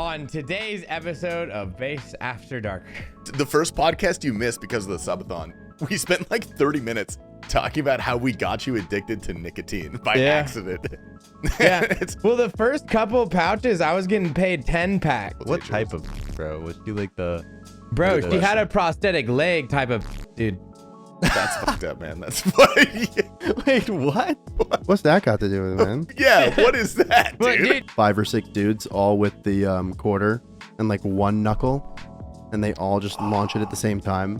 On today's episode of Base After Dark. The first podcast you missed because of the subathon, we spent like 30 minutes talking about how we got you addicted to nicotine by accident. Yeah. Well, the first couple pouches, I was getting paid 10 packs. What type of, bro? Was she like the... Bro, she had a prosthetic leg type of dude. That's fucked up, man. That's funny. Wait, what? What's that got to do with it, man? Yeah, what is that, dude? 5 or 6 dudes all with the quarter and like one knuckle, and they all just launch it at the same time.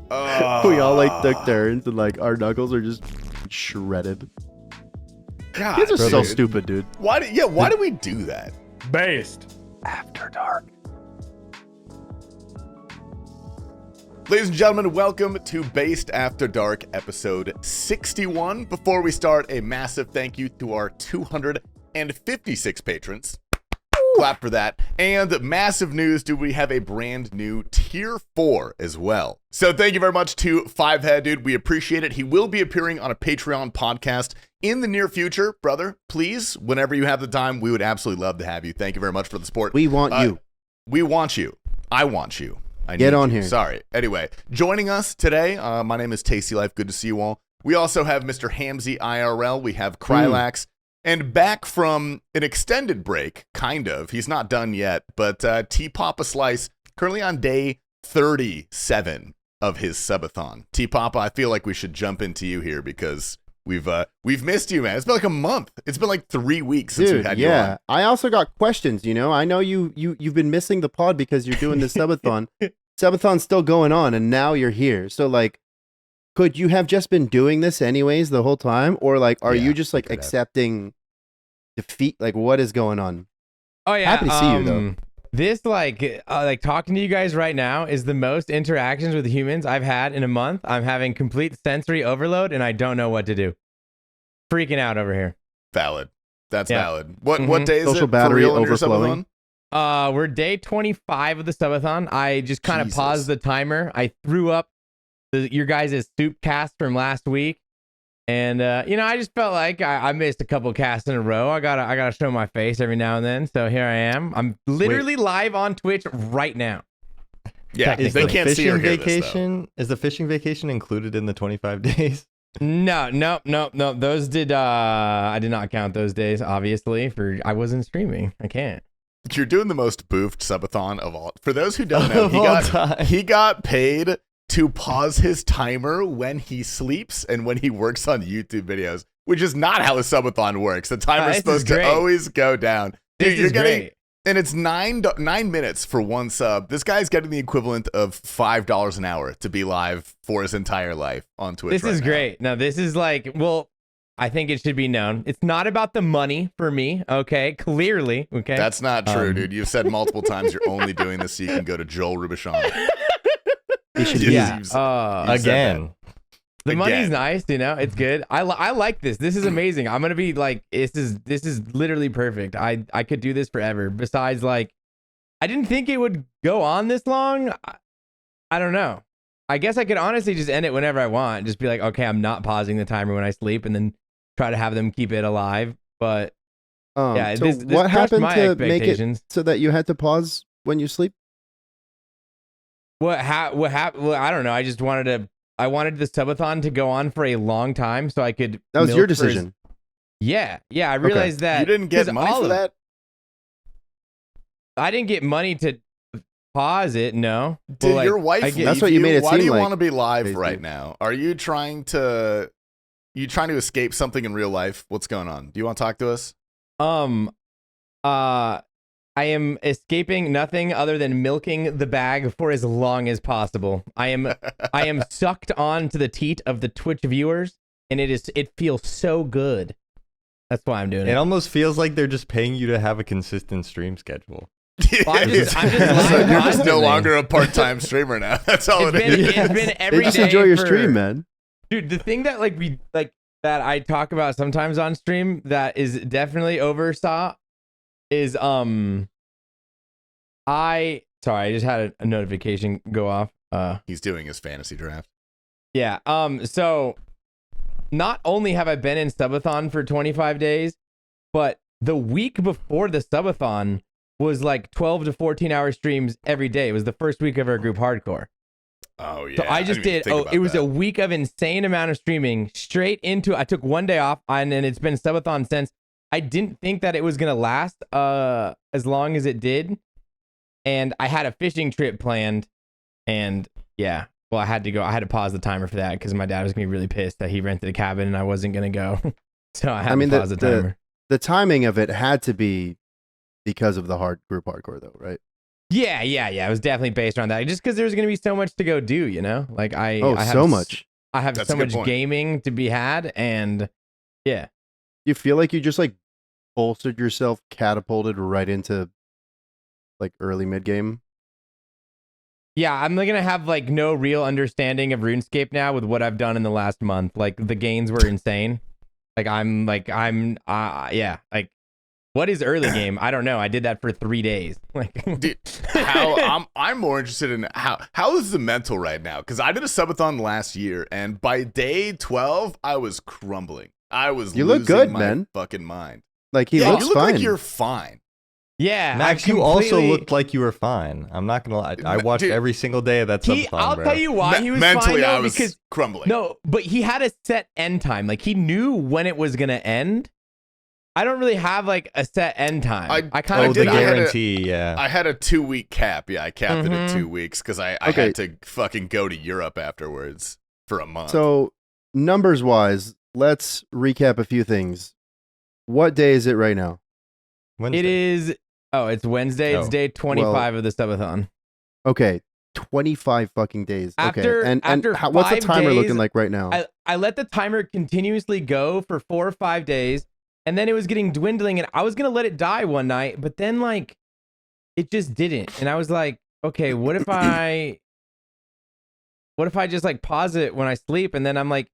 We all like took turns, and like our knuckles are just shredded. God, These are so dude. stupid, dude. Why do we do that? Based After dark. Ladies and gentlemen, welcome to Based After Dark, episode 61. Before we start, a massive thank you to our 256 patrons. Clap for that. And massive news, dude, we have a brand new tier 4 as well. So thank you very much to Fivehead, dude. We appreciate it. He will be appearing on a Patreon podcast in the near future. Brother, please, whenever you have the time, we would absolutely love to have you. Thank you very much for the support. We want you. We want you. I want you. Get on you. here. Sorry. Anyway, joining us today, my name is Tasty Life. Good to see you all. We also have Mr. Hamzy IRL. We have Krylax. And back from an extended break, kind of. He's not done yet, but T-Papa Slice, currently on day 37 of his subathon. T-Papa, I feel like we should jump into you here because we've missed you, man. It's been like a month. It's been like 3 weeks since we had you on. I also got questions, you know. I know you've been missing the pod because you're doing the subathon. Subathon's still going on, and now you're here. So, like, could you have just been doing this anyways the whole time? Or, like, are you just, like, accepting defeat? Like, what is going on? Oh, yeah. Happy to see you, though. This, like talking to you guys right now is the most interactions with humans I've had in a month. I'm having complete sensory overload, and I don't know what to do. Freaking out over here. Valid. That's valid. What day is Social it battery for real on your overflowing? subathon? We're day 25 of the subathon. I just kind of paused the timer. I threw up your guys' soup cast from last week. And, I just felt like I missed a couple casts in a row. I gotta show my face every now and then. So here I am. I'm literally live on Twitch right now. Yeah, they can't see or hear vacation. Is the fishing vacation included in the 25 days? No. Those I did not count those days, obviously, I wasn't streaming. I can't. You're doing the most boofed subathon of all. For those who don't know, he got paid to pause his timer when he sleeps and when he works on YouTube videos, which is not how a subathon works. The timer's supposed to always go down. Dude, you're getting great. And it's 9 minutes for one sub. This guy's getting the equivalent of $5 an hour to be live for his entire life on Twitch. This is great. No, this is like, well, I think it should be known. It's not about the money for me, okay? Clearly, okay? That's not true, dude. You've said multiple times you're only doing this so you can go to Joel Rubichon. Again. The money's nice, you know. It's good. I like this. This is amazing. I'm gonna be like, this is literally perfect. I could do this forever. Besides, like, I didn't think it would go on this long. I don't know. I guess I could honestly just end it whenever I want. Just be like, okay, I'm not pausing the timer when I sleep, and then try to have them keep it alive. But yeah, so this what happened my to make it expectations. so that you had to pause when you sleep? What happened? Well, I don't know. I wanted the subathon to go on for a long time so I could. That was your decision. Yeah. I realized that you didn't get money for that. I didn't get money to pause it. No. Did your wife leave That's what you made it Why seem do you like, want to be live basically. right now? Are you trying to escape something in real life? What's going on? Do you want to talk to us? I am escaping nothing other than milking the bag for as long as possible. I am sucked on to the teat of the Twitch viewers, and it feels so good. That's why I'm doing it. It almost feels like they're just paying you to have a consistent stream schedule. Well, I'm just So you're just no longer a part-time streamer now. That's all it is. It's been every They just day enjoy your for- stream, man. Dude, the thing that that I talk about sometimes on stream that is definitely oversaw is I just had a notification go off. He's doing his fantasy draft. Yeah. So not only have I been in subathon for 25 days, but the week before the subathon, was like 12 to 14 hour streams every day. It was the first week of our group hardcore. Oh yeah. So I just did. It was a week of insane amount of streaming straight into. I took one day off, and then it's been subathon since. I didn't think that it was gonna last as long as it did, and I had a fishing trip planned, and yeah, well I had to go. I had to pause the timer for that because my dad was gonna be really pissed that he rented a cabin and I wasn't gonna go, so I had to pause the timer. The timing of it had to be because of the group hardcore, though, right? Yeah. It was definitely based around that. Just because there's gonna be so much to go do, you know. Like I have so much. I have so much gaming to be had, and yeah. You feel like you just like bolstered yourself, catapulted right into like early mid game. Yeah, I'm gonna have like no real understanding of RuneScape now with what I've done in the last month. Like the gains were insane. Like yeah. Like, what is early game? I don't know. I did that for 3 days. Like, dude, I'm more interested in how is the mental right now? Because I did a subathon last year, and by day 12, I was crumbling. I was losing good, my man. fucking mind. Like you looks look fine. like you're fine. Yeah, Max, you also looked like you were fine. I'm not gonna lie. I watched every single day of that subathon, I'll bro. tell you why he was mentally, fine, though, I was because crumbling. No, but he had a set end time. Like he knew when it was gonna end. I don't really have like a set end time. I kind of did. Guarantee. I had a 2-week cap. Yeah, I capped it at 2 weeks because I had to fucking go to Europe afterwards for a month. So numbers wise, let's recap a few things. What day is it right now? Wednesday. It is. Oh, it's Wednesday. It's day 25 of the subathon. Okay, 25 fucking days. After, okay, after what's the timer days, looking like right now? I let the timer continuously go for 4 or 5 days, and then it was getting dwindling, and I was gonna let it die one night, but then like it just didn't, and I was like, okay, what if I just like pause it when I sleep, and then I'm like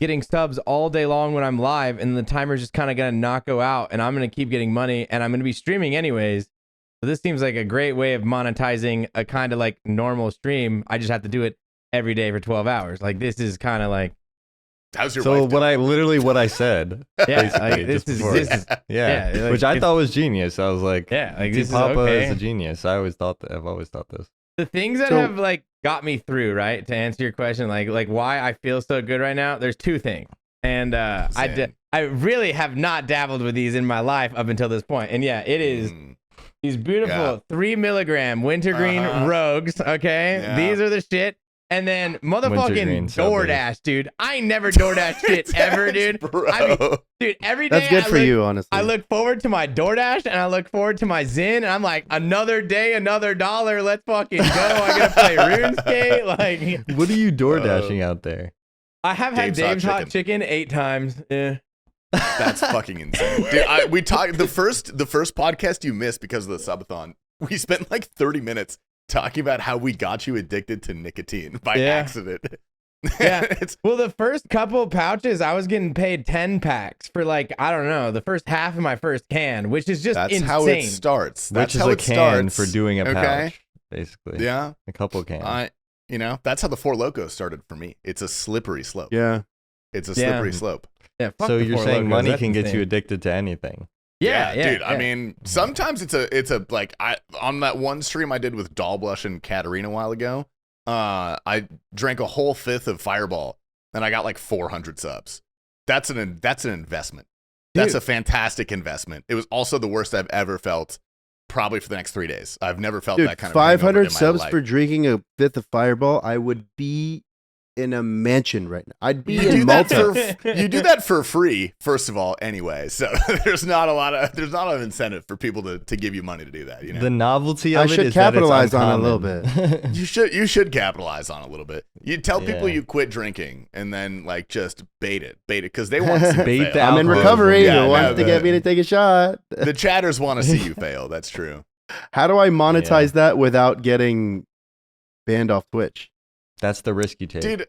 getting subs all day long when I'm live, and the timer's just kind of gonna go out, and I'm gonna keep getting money, and I'm gonna be streaming anyways. So this seems like a great way of monetizing a kind of like normal stream. I just have to do it every day for 12 hours. Like this is kind of like. How's your so wife what I said. Yeah, like, this is yeah, like, which I thought was genius. I was like, yeah, like this Papa is is a genius. I've always thought this. The things that have like got me through, right? To answer your question, like why I feel so good right now. There's 2 things, and I really have not dabbled with these in my life up until this point, and yeah, it is. These beautiful 3 milligram wintergreen rogues. Okay, these are the shit. And then motherfucking DoorDash, dude. I ain't never DoorDash shit ever, dude. Dude, every day. That's good for you, honestly. I look forward to my DoorDash and I look forward to my Zen, and I'm like, another day, another dollar. Let's fucking go. I gotta play RuneScape. Like, what are you DoorDashing out there? I have had Dave's Hot Chicken 8 times. Yeah. That's fucking insane, dude. We talked the first podcast you missed because of the subathon. We spent like 30 minutes talking about how we got you addicted to nicotine by accident. Yeah. Well, the first couple of pouches, I was getting paid 10 packs for like, I don't know, the first half of my first can, which is just insane. How it starts. That's how it starts for doing a pouch, basically. Yeah. A couple cans. That's how the Four Locos started for me. It's a slippery slope. Yeah. It's a slippery slope. Yeah, so you're saying money can get you addicted to anything? Yeah, dude. I mean, sometimes it's a like on that one stream I did with Dollblush and Katarina a while ago, I drank a whole 5th of Fireball and I got like 400 subs. That's an investment. Dude. That's a fantastic investment. It was also the worst I've ever felt, probably for the next 3 days. I've never felt that kind of 500 subs for drinking a 5th of Fireball. I would be in a mansion right now. I'd be in Malta. You do that for free, first of all, anyway. So there's not a lot of incentive for people to give you money to do that. You know, the novelty of I it should is capitalize that it's on it a little bit. You should capitalize on it a little bit. You tell people you quit drinking and then like just bait it because they want to see you fail. I'm in recovery. Who wants to get me to take a shot? The chatters want to see you fail. That's true. How do I monetize that without getting banned off Twitch? That's the risk you take, dude.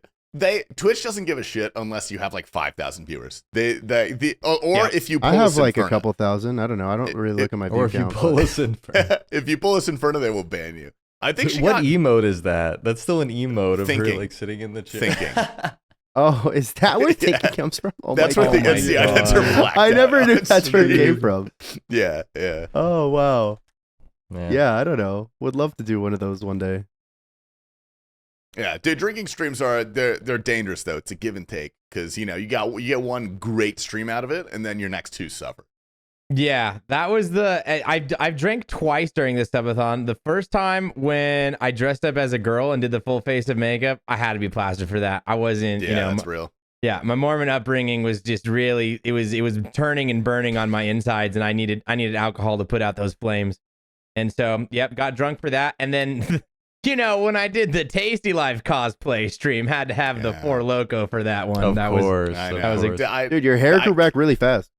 Twitch doesn't give a shit unless you have like 5,000 viewers. If you pull I have us like Inferno. a couple thousand. I don't know. I don't really look at my view count. Or if you pull us Inferno. If you pull us Inferno, they will ban you. I think what emote is that? That's still an emote of thinking. her like sitting in the chair. Thinking. Oh, is that where thinking comes from? Oh, that's where thinking. Yeah, that's her black. I never knew that's where it came from. Yeah. Oh wow. Yeah, I don't know. Would love to do one of those one day. Yeah, dude, drinking streams they're dangerous though. It's a give and take because you get one great stream out of it, and then your next two suffer. Yeah, that was I've drank twice during this subathon. The first time when I dressed up as a girl and did the full face of makeup, I had to be plastered for that. I wasn't, that's real. Yeah, my Mormon upbringing was just really it was turning and burning on my insides, and I needed alcohol to put out those flames. And so, yep, got drunk for that, and then when I did the Tasty Life cosplay stream, had to have the Four Loko for that one. Of course. Dude, your hair grew back really fast.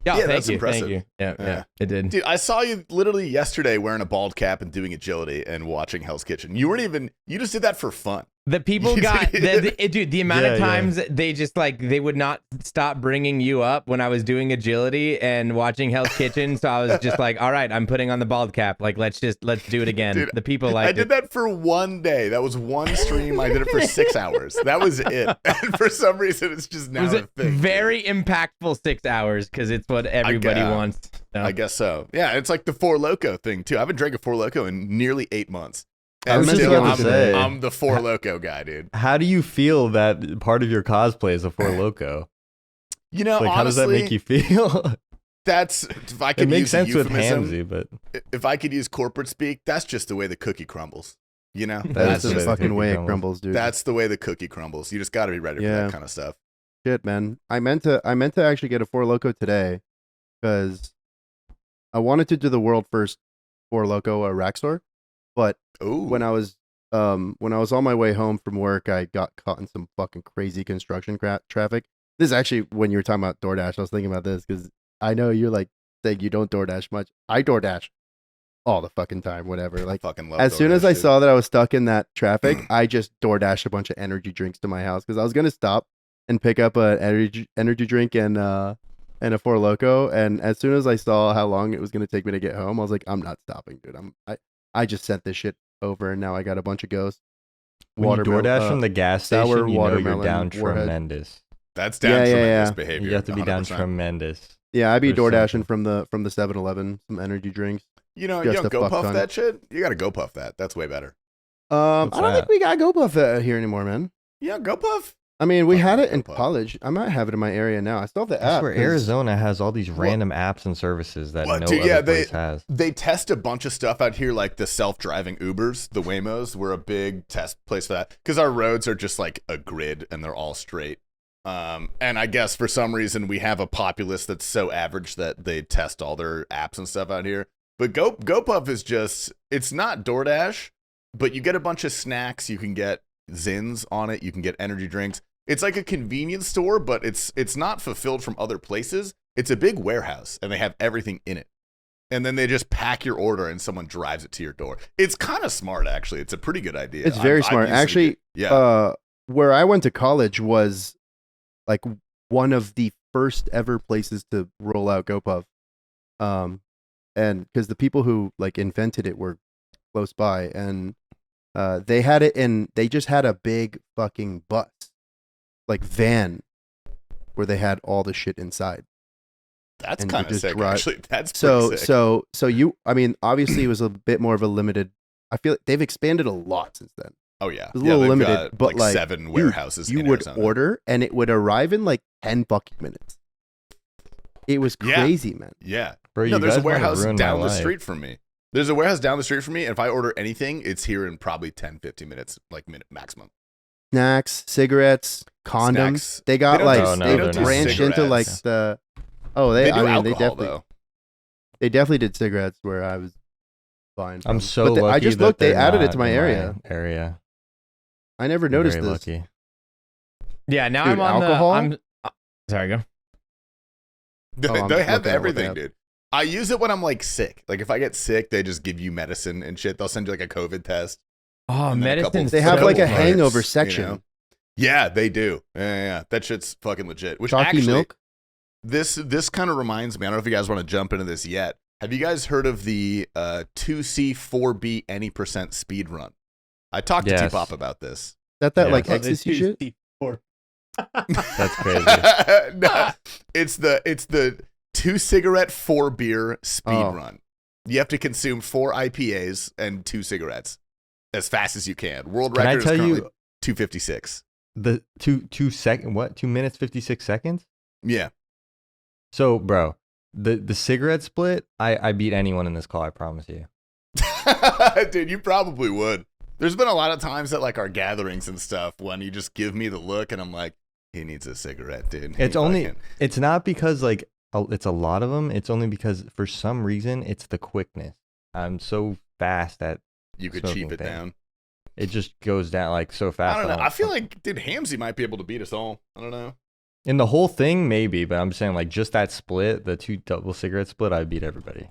Yeah, that's impressive. Thank you. Yeah, it did. Dude, I saw you literally yesterday wearing a bald cap and doing agility and watching Hell's Kitchen. You just did that for fun. The people got dude. The amount of times they just they would not stop bringing you up when I was doing agility and watching Hell's Kitchen. So I was just like, all right, I'm putting on the bald cap. Like, let's do it again. Dude, the people I did that for one day. That was one stream. I did it for 6 hours. That was it. And for some reason, it's just now a thing. Very impactful 6 hours because it's what everybody wants. No? I guess so. Yeah, it's like the Four Loko thing too. I haven't drank a Four Loko in nearly 8 months. I'm the Four Loko guy, dude. How do you feel that part of your cosplay is a Four Loko? Honestly, how does that make you feel? That's if I could it makes use sense with euphemism, Hamzy, but if I could use corporate speak, that's just the way the cookie crumbles. That's the fucking way it crumbles, dude. That's the way the cookie crumbles. You just got to be ready for that kind of stuff. Shit, man. I meant to actually get a Four Loko today because I wanted to do the world first Four Loko rack store. But when I was on my way home from work, I got caught in some fucking crazy construction traffic. This is actually when you were talking about DoorDash. I was thinking about this because I know you're saying you don't DoorDash much. I DoorDash all the fucking time, whatever. Like, fucking love as DoorDash, soon as I dude. saw that I was stuck in that traffic, I just DoorDashed a bunch of energy drinks to my house because I was gonna stop and pick up an energy drink and a Four Loko. And as soon as I saw how long it was gonna take me to get home, I was like, I'm not stopping, dude. I just sent this shit over, and now I got a bunch of ghosts. When you DoorDash from the gas station, you're down Warhead. tremendous. That's down tremendous behavior. You have to be 100%. down tremendous. Yeah, I'd be DoorDashing from the 7-Eleven, some energy drinks. You don't go puff that shit? You got to go puff that. That's way better. I don't think we got go puff here anymore, man. Yeah, go puff. I mean, we had it in college. I might have it in my area now. I still have the app. That's where Arizona has all these random apps and services that no other place has. They test a bunch of stuff out here, like the self-driving Ubers, the Waymos. We're a big test place for that because our roads are just like a grid and they're all straight. And I guess for some reason we have a populace that's so average that they test all their apps and stuff out here. But GoPuff is just, it's not DoorDash, but you get a bunch of snacks. You can get Zins on it. You can get energy drinks. It's like a convenience store, but it's not fulfilled from other places. It's a big warehouse, and they have everything in it. And then they just pack your order, and someone drives it to your door. It's kind of smart, actually. It's a pretty good idea. It's very smart. Actually, where I went to college was like one of the first ever places to roll out GoPuff. And because the people who invented it were close by, and they had it they just had a big fucking bus. Van where they had all the shit inside. That's kind of sick, actually. That's sick. So obviously it was a bit more of a limited. I feel like they've expanded a lot since then. Oh yeah, it was a little limited, but 7 warehouses. You would order and it would arrive in 10 fucking minutes. It was crazy, man. Yeah, Bro, there's a warehouse down the street from me. There's a warehouse down the street from me, and if I order anything, it's here in probably 10-15 minutes, minute maximum. Snacks, cigarettes, condoms. Snacks. They got they they branched into the. Oh, they definitely did cigarettes where I was fine. I'm so lucky. I just looked. They added it to my area. I never noticed this. Lucky. Yeah, now Dude, I'm on alcohol? Sorry, go. They have everything, dude. I use it when I'm sick. If I get sick, they just give you medicine and shit. They'll send you a COVID test. Oh, medicine. They have a hangover section. Yeah, they do. Yeah. That shit's fucking legit. Which Chalky actually, milk? This kind of reminds me. I don't know if you guys want to jump into this yet. Have you guys heard of the 2C 4B any % speed run? I talked to T-Pop about this. That ecstasy shit? That's crazy. No, it's the 2 cigarette 4 beer speed run. You have to consume 4 IPAs and 2 cigarettes as fast as you can. World Can I record is tell currently you 256. the 2 minutes 56 seconds? Yeah. So, bro, the cigarette split, I beat anyone in this call, I promise you. Dude, you probably would. There's been a lot of times at like our gatherings and stuff when you just give me the look and I'm like, he needs a cigarette, dude. It's not because like it's a lot of them. It's only because for some reason it's the quickness. I'm so fast at you could smoking cheap it things. down. It just goes down like so fast. I don't know. I feel like, dude, Hamzy might be able to beat us all. I don't know. In the whole thing, maybe, but I'm saying like just that split, the 2 double cigarette split, I beat everybody.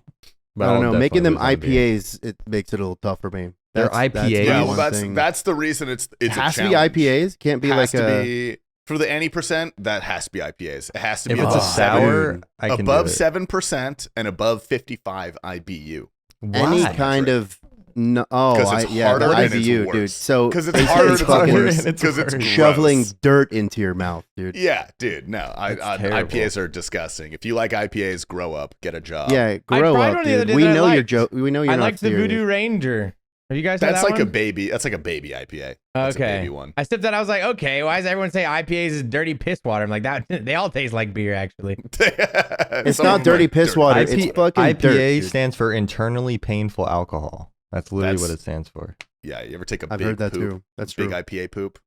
But I don't I'll know. Making them definitely lose on beer. IPAs, it makes it a little tough for me. They're That's IPAs? the Yeah, one well, thing. that's the reason it's It a has to be challenge. IPAs. Can't be Has like to a. be for the any percent. That has to be IPAs. It has to be If it's a above sour, dude. I can above do it. 7% and above 55 IBU. Any Why? kind of. No, oh, 'Cause it's yeah, harder the and it's IBU, worse. dude. So 'Cause it's basically harder it's and it's fucking worse. It's 'Cause it's worse. shoveling gross. dirt into your mouth, dude. Yeah, dude. No, That's terrible. IPAs are disgusting. If you like IPAs, grow up, get a job. Yeah, grow tried up, one the other dude. day We that I know you're liked. joke. We know you're I not like the serious. Voodoo Ranger. Have you guys had That's that like one? a baby. That's like a baby IPA. That's Okay. a baby one. I sipped that. I was like, okay, why does everyone say IPAs is dirty piss water? I'm like, that they all taste like beer, actually. It's Some of not them dirty are piss dirty. water. It's fucking IPA dirt, dude. stands for internally painful alcohol. That's literally what it stands for. Yeah, you ever take a I've big heard that poop? too. That's Big true. IPA poop.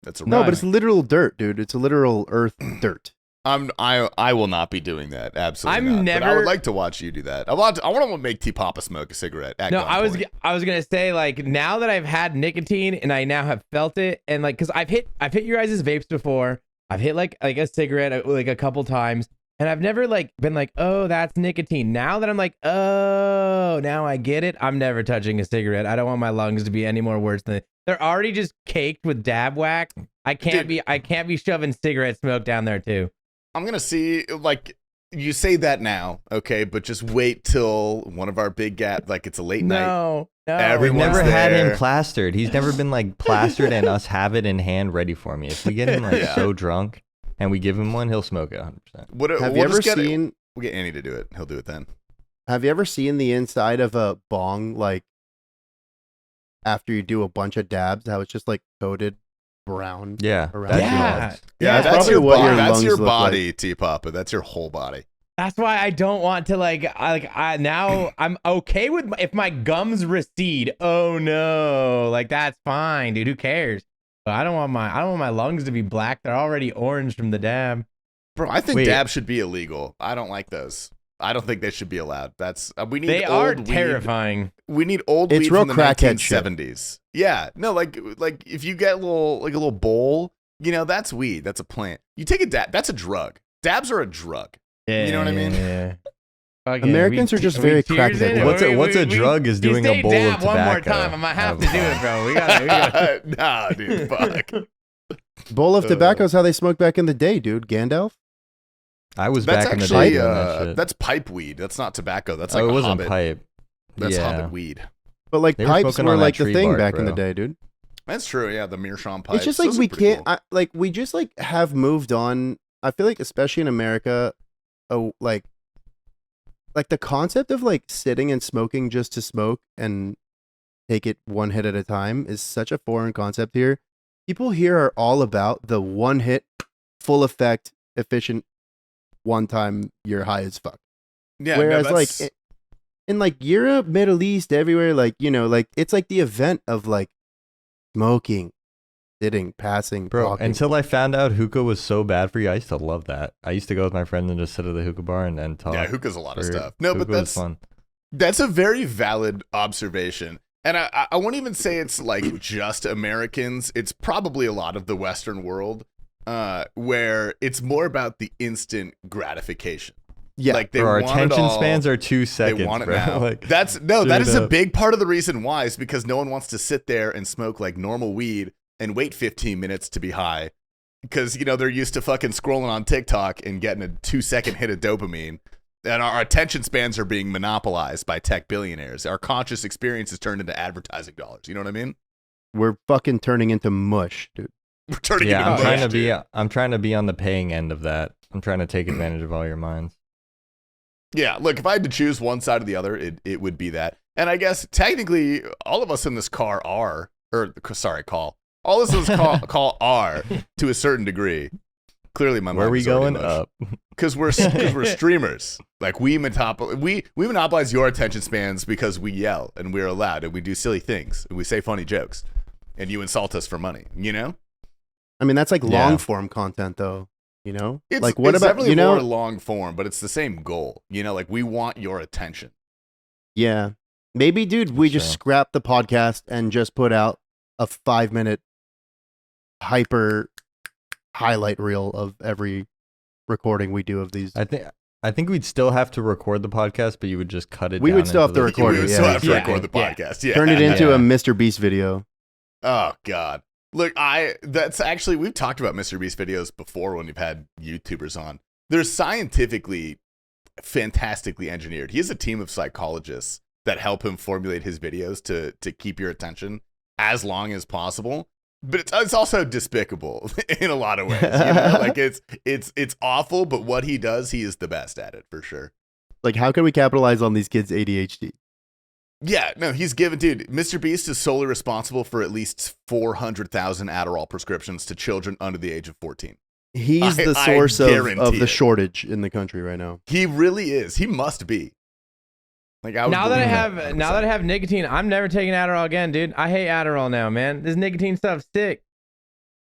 That's a No, ride. but it's literal dirt, dude. It's a literal earth dirt. I will not be doing that. Absolutely I'm not. But I never- would like to watch you do that. I want to make T Papa smoke a cigarette. At No, I was gunpoint. gonna say, like, now that I've had nicotine and I now have felt it, and like, cause I've hit your guys' vapes before. I've hit like a cigarette like a couple times, and I've never like been like, oh, that's nicotine. Now that I'm like, oh, now I get it. I'm never touching a cigarette. I don't want my lungs to be any more worse than they're already just caked with dab whack. I can't be shoving cigarette smoke down there too. I'm gonna see, like, you say that now, okay, but just wait till one of our big like it's a late night. No. We've Everyone's never had him there. plastered. He's never been like plastered and us have it in hand ready for me. If we get him like Yeah. so drunk and we give him one, he'll smoke it 100%. Have you ever seen? We'll get Annie to do it. He'll do it then. Have you ever seen the inside of a bong, like after you do a bunch of dabs, how it's just like coated brown? Yeah. Around that's Yeah. your lungs. Yeah, that's that's probably your what body. your That's lungs your look body, T Papa. That's your whole body. That's why I don't want to now I'm okay with if my gums recede. Oh no, like that's fine, dude. Who cares? But I don't want my lungs to be black. They're already orange from the dab. Bro, I think Wait. dabs should be illegal. I don't like those. I don't think they should be allowed. That's we need. They old are weed. terrifying. We need old It's weed real from the crackhead shit. 1970s. Yeah, no, like if you get a little bowl, you know, that's weed. That's a plant. You take a dab. That's a drug. Dabs are a drug. Yeah, You know what I mean? Yeah. Fucking- Americans are just very cheers crackhead. in it. What's a drug is doing you a say bowl dab of one more tobacco time. I might have out to of do a it, bro. We got Nah, dude, fuck. Bowl of tobacco is how they smoked back in the day, dude. Gandalf. I was That's back in the actually day doing that shit. that's pipe weed. That's not tobacco. That's like Oh, it a wasn't hobbit. pipe. That's yeah. hobbit weed. But like They were pipes smoking were on that like the tree thing bark, back in the bro. day, dude. That's true. Yeah, the meerschaum pipes. It's just like Those are we pretty can't cool. we just like have moved on. I feel like especially in America, like the concept of like sitting and smoking just to smoke and take it one hit at a time is such a foreign concept here. People here are all about the one hit, full effect, efficient, one time you're high as fuck. Yeah, Whereas no, like that's- in like Europe, Middle East, everywhere, like, you know, like it's like the event of like smoking, sitting, passing, Bro, talking. until I found out hookah was so bad for you, I used to love that. I used to go with my friends and just sit at the hookah bar and talk. yeah, hookah's a lot of for- stuff. No, but hookah was that's fun. That's a very valid observation. And I won't even say it's like just Americans. It's probably a lot of the Western world where it's more about the instant gratification. yeah, Like they Bro, our want it attention all, spans are 2 seconds, They want it bro. now. Like, That straight is a up. big part of the reason why is because no one wants to sit there and smoke like normal weed and wait 15 minutes to be high. Because, you know, they're used to fucking scrolling on TikTok and getting a 2-second hit of dopamine. And our attention spans are being monopolized by tech billionaires. Our conscious experience is turned into advertising dollars. You know what I mean? we're fucking turning into mush, dude. We're turning yeah, into I'm trying mush, to be. dude. I'm trying to be on the paying end of that. I'm trying to take advantage of all your minds. Yeah, look, if I had to choose one side or the other, it would be that. And I guess technically all of us in this car are, or sorry, call. All of us in this call are to a certain degree. Clearly my mind Where are we is already going mush. up? Because we're streamers. Like we monopolize your attention spans because we yell and we're loud and we do silly things and we say funny jokes and you insult us for money, you know? I mean, that's like long form content though, you know? It's, like what it's about, definitely you know, more long form, but it's the same goal. You know, like we want your attention. yeah. Maybe, dude, we just Sure. scrap the podcast and just put out a 5-minute hyper highlight reel of every recording we do of these. I think we'd still have to record the podcast, but you would just cut it. We down would still have into to the- record We it, would yeah, still have to exactly. record the podcast. Yeah. Turn it into Yeah. a Mr. Beast video. Oh God. Look, that's actually, we've talked about Mr. Beast videos before when we've had YouTubers on. They're scientifically fantastically engineered. He has a team of psychologists that help him formulate his videos to keep your attention as long as possible. But it's also despicable in a lot of ways. You know? Like it's awful, but what he does, he is the best at it for sure. Like, how can we capitalize on these kids' ADHD? Yeah, no, he's given, dude. Mr. Beast is solely responsible for at least 400,000 Adderall prescriptions to children under the age of 14. He's the I source of guarantee the it. shortage in the country right now. He really is. He must be. Like I would Now that I believe have 100%. now that I have nicotine, I'm never taking Adderall again, dude. I hate Adderall now, man. This nicotine stuff's sick.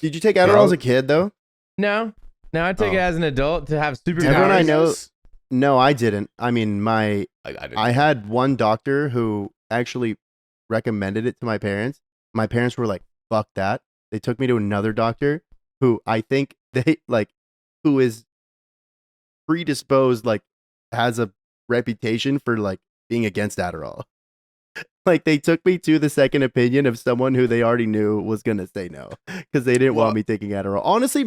Did you take Adderall as a kid, though? No, I take Oh. it as an adult to have superpowers. Everyone I know- Yes. No, I didn't. I mean, I didn't. I had one doctor who actually recommended it to my parents. My parents were like, fuck that. They took me to another doctor who I think who is predisposed, like has a reputation for like being against Adderall. Like they took me to the second opinion of someone who they already knew was going to say no because they didn't Well- want me taking Adderall. Honestly,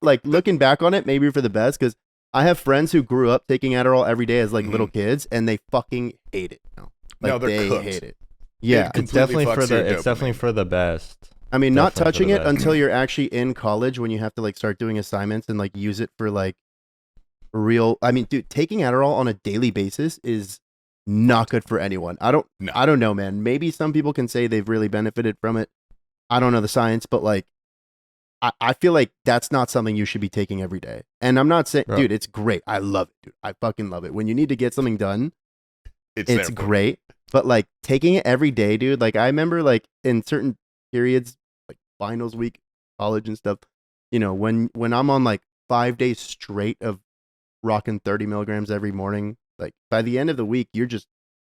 like looking back on it, maybe for the best because I have friends who grew up taking Adderall every day as like little kids and they fucking hate it. No, Like they're they cooked. hate it. Yeah. It It's completely definitely fucks for your the. It's definitely dopamine. for the best. I mean, not Definitely for touching the it best. until you're actually in college when you have to like start doing assignments and like use it for like real. I mean, dude, taking Adderall on a daily basis is not good for anyone. I don't know, man. Maybe some people can say they've really benefited from it. I don't know the science, but like, I feel like that's not something you should be taking every day. And I'm not saying, Bro. dude, it's great. I love it, dude. I fucking love it. When you need to get something done, It's there it's for great. But like taking it every day, dude, like I remember like in certain periods, like finals week, college and stuff, you know, when I'm on like 5 days straight of rocking 30 milligrams every morning, like by the end of the week, you're just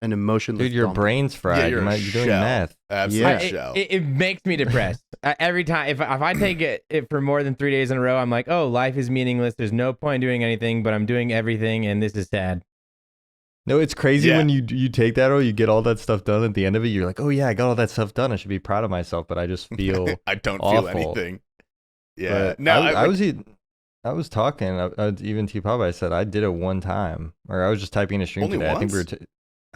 an emotionless Dude, your dump. brain's fried. you're a you're doing shell. meth. Absolute Yeah. shell. It makes me depressed. Every time, if I take it for more than 3 days in a row, I'm like, oh, life is meaningless. There's no point in doing anything, but I'm doing everything, and this is sad. No, it's crazy Yeah. when you take that or you get all that stuff done at the end of it. You're like, oh yeah, I got all that stuff done. I should be proud of myself, but I just feel. I don't awful. feel anything. Yeah. But No, I was talking. Even to Papa, I said I did it one time, or I was just typing in a stream Only today. I think we were.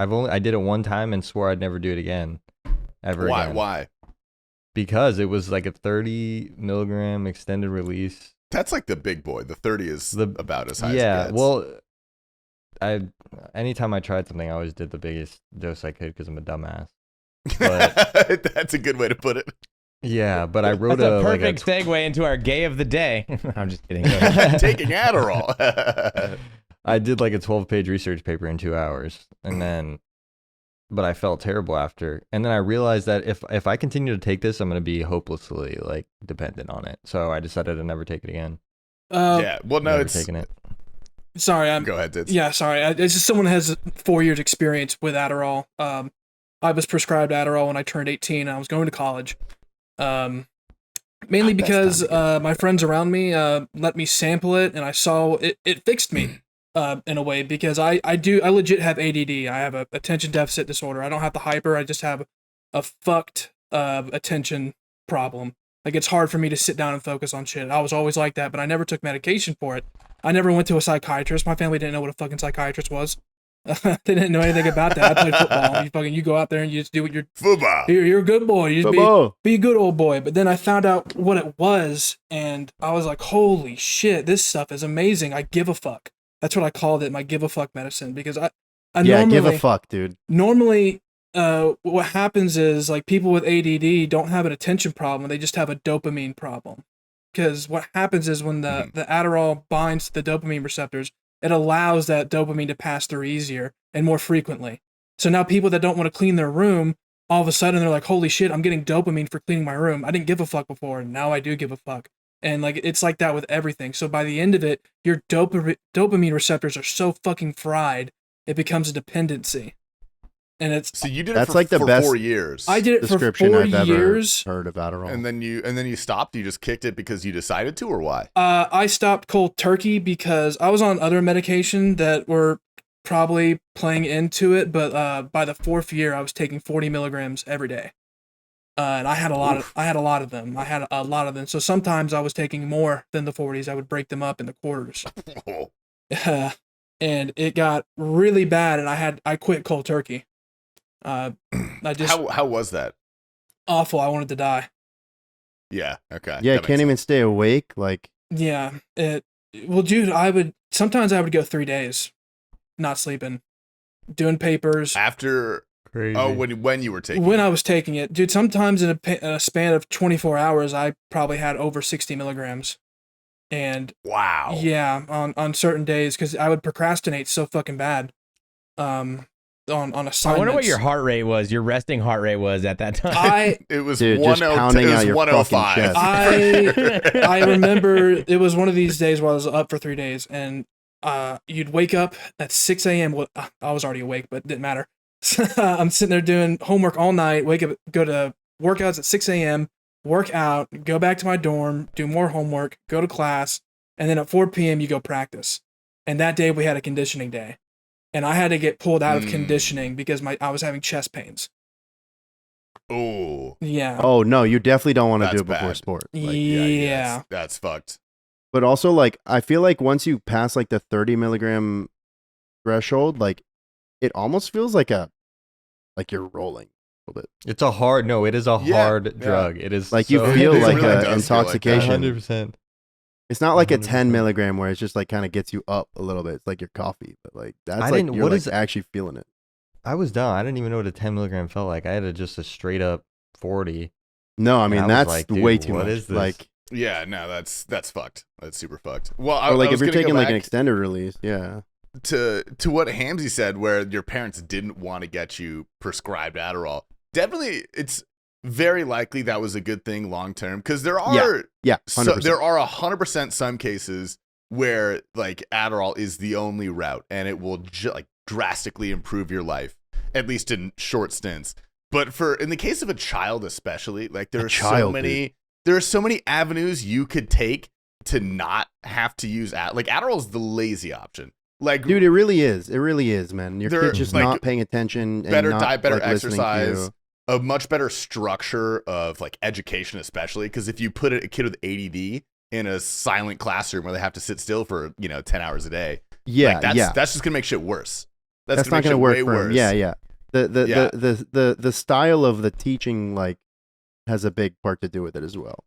once? I did it one time and swore I'd never do it again, ever why? again. Why? Because it was like a 30 milligram extended release. That's like the big boy. The 30 is about as high Yeah, as it gets. well, anytime I tried something, I always did the biggest dose I could because I'm a dumbass. But that's a good way to put it. yeah, but I wrote That's a like perfect segue into our gay of the day. I'm just kidding. Go ahead. Taking Adderall. I did like a 12-page research paper in 2 hours, and then, but I felt terrible after, and then I realized that if I continue to take this, I'm gonna be hopelessly like dependent on it. So I decided to never take it again. Yeah. Well, no, Never it's. taking it. Sorry, I'm. Go ahead, Ditz. Yeah, sorry. It's just someone who has 4 years experience with Adderall. I was prescribed Adderall when I turned 18. I was going to college. Mainly Best because time to my friends around me let me sample it, and I saw it fixed me in a way because I legit have ADD. I have a attention deficit disorder. I don't have the hyper. I just have a fucked attention problem. Like it's hard for me to sit down and focus on shit. I was always like that, but I never took medication for it. I never went to a psychiatrist. My family didn't know what a fucking psychiatrist was. They didn't know anything about that. I played football. You go out there and you just do what Football. you're a good boy. You just Football. be a good old boy. But then I found out what it was, and I was like, holy shit, this stuff is amazing. I give a fuck. That's what I called it, my give a fuck medicine, because I Yeah, normally, give a fuck, dude. normally, what happens is like people with ADD don't have an attention problem; they just have a dopamine problem. Because what happens is when the Adderall binds to the dopamine receptors, it allows that dopamine to pass through easier and more frequently. So now people that don't want to clean their room, all of a sudden they're like, "Holy shit, I'm getting dopamine for cleaning my room. I didn't give a fuck before, and now I do give a fuck." And like it's like that with everything. So by the end of it, your dopamine receptors are so fucking fried, it becomes a dependency. And it's So you did That's it for, like the for best 4 years. I did it for Description 4 I've ever years. heard of Adderall. and then you stopped. You just kicked it because you decided to, or why? I stopped cold turkey because I was on other medication that were probably playing into it, but by the 4th year, I was taking 40 milligrams every day, and I had a lot of them. I had a lot of them. So sometimes I was taking more than the 40s. I would break them up in the quarters, and it got really bad, and I quit cold turkey. I just How was that? awful. I wanted to die. Yeah. Okay. Yeah, that makes can't even sense. stay awake. Like, Yeah. Well, dude, sometimes I would go 3 days not sleeping, doing papers. After Crazy. when you were taking When it. I was taking it, dude, sometimes in a span of 24 hours, I probably had over 60 milligrams. And Wow. yeah, on certain days, because I would procrastinate so fucking bad. On assignments. I wonder what your heart rate was, your resting heart rate was at that time. It was Dude, just 102 pounding it was out your 105. fucking chest. I remember it was one of these days where I was up for 3 days, and you'd wake up at 6 a.m. Well, I was already awake, but it didn't matter. I'm sitting there doing homework all night, wake up, go to workouts at 6 a.m., work out, go back to my dorm, do more homework, go to class, and then at 4 p.m. you go practice. And that day we had a conditioning day. And I had to get pulled out of conditioning because I was having chest pains. Oh. Yeah. oh no, you definitely don't want to That's do it before bad. sport. Like, yeah. That's fucked. But also, like, I feel like once you pass like the 30 milligram threshold, like, it almost feels like you're rolling a little bit. It's a hard. No, it is a Yeah, hard yeah. drug. It is Like, you so- feel It like really a does feel like intoxication. 100%. It's not like a 100%. 10 milligram where it's just like kind of gets you up a little bit. It's like your coffee, but like that's I like didn't- you're what like is- actually feeling it. I was dumb. I didn't even know what a 10 milligram felt like. I had just a straight up 40. No, I And mean I was that's like, dude, way too what much. is this? Like, Yeah, no, that's fucked. That's super fucked. Well, or like I if was you're gonna go taking like an back extended release, yeah. to what Hamzy said, where your parents didn't want to get you prescribed Adderall. Definitely, it's very likely that was a good thing long term, because there are Yeah, 100%. there are 100% some cases where like Adderall is the only route, and it will like drastically improve your life, at least in short stints. But in the case of a child especially, like there are so many avenues you could take to not have to use like Adderall is the lazy option. Like, Dude, it really is. It really is, man. Your There- kid's just like, not paying attention. And better not, diet, better like, listening to exercise, you. a much better structure of like education, especially because if you put a kid with ADD in a silent classroom where they have to sit still for 10 hours a day, Yeah, like, yeah. that's just gonna make shit worse. That's gonna not make going to shit work way for him. worse. Yeah, yeah. The Yeah. the style of the teaching like has a big part to do with it as well.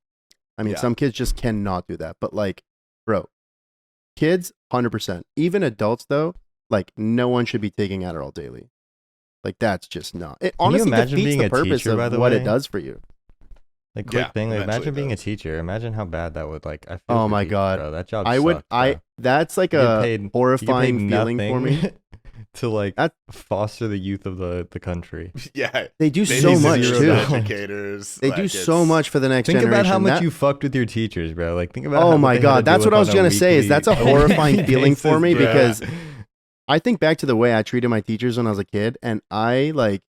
I mean, Yeah. some kids just cannot do that, but like, bro, kids 100%. Even adults though, like no one should be taking Adderall daily. Like that's just not. It Can you honestly imagine defeats being the a purpose teacher, of by the what way? it does for you. Like, quick Yeah, thing. Like, eventually imagine it being a does. teacher. Imagine how bad that would like. I feel Oh for my teachers, God. bro. That job. I would. sucks, bro. That's like You get a paid- you get horrifying paid feeling for me. nothing to like That- foster the youth of the country. Yeah, They do they so need much zero too. educators. They like, do so it's- much for the next Think generation. about how much That- you fucked with your teachers, bro. Like, think about. Oh what my they had God, to that's deal what I with was on a gonna say, is weekly that's a horrifying feeling for me basis, bro. because I think back to the way I treated my teachers when I was a kid, and I've like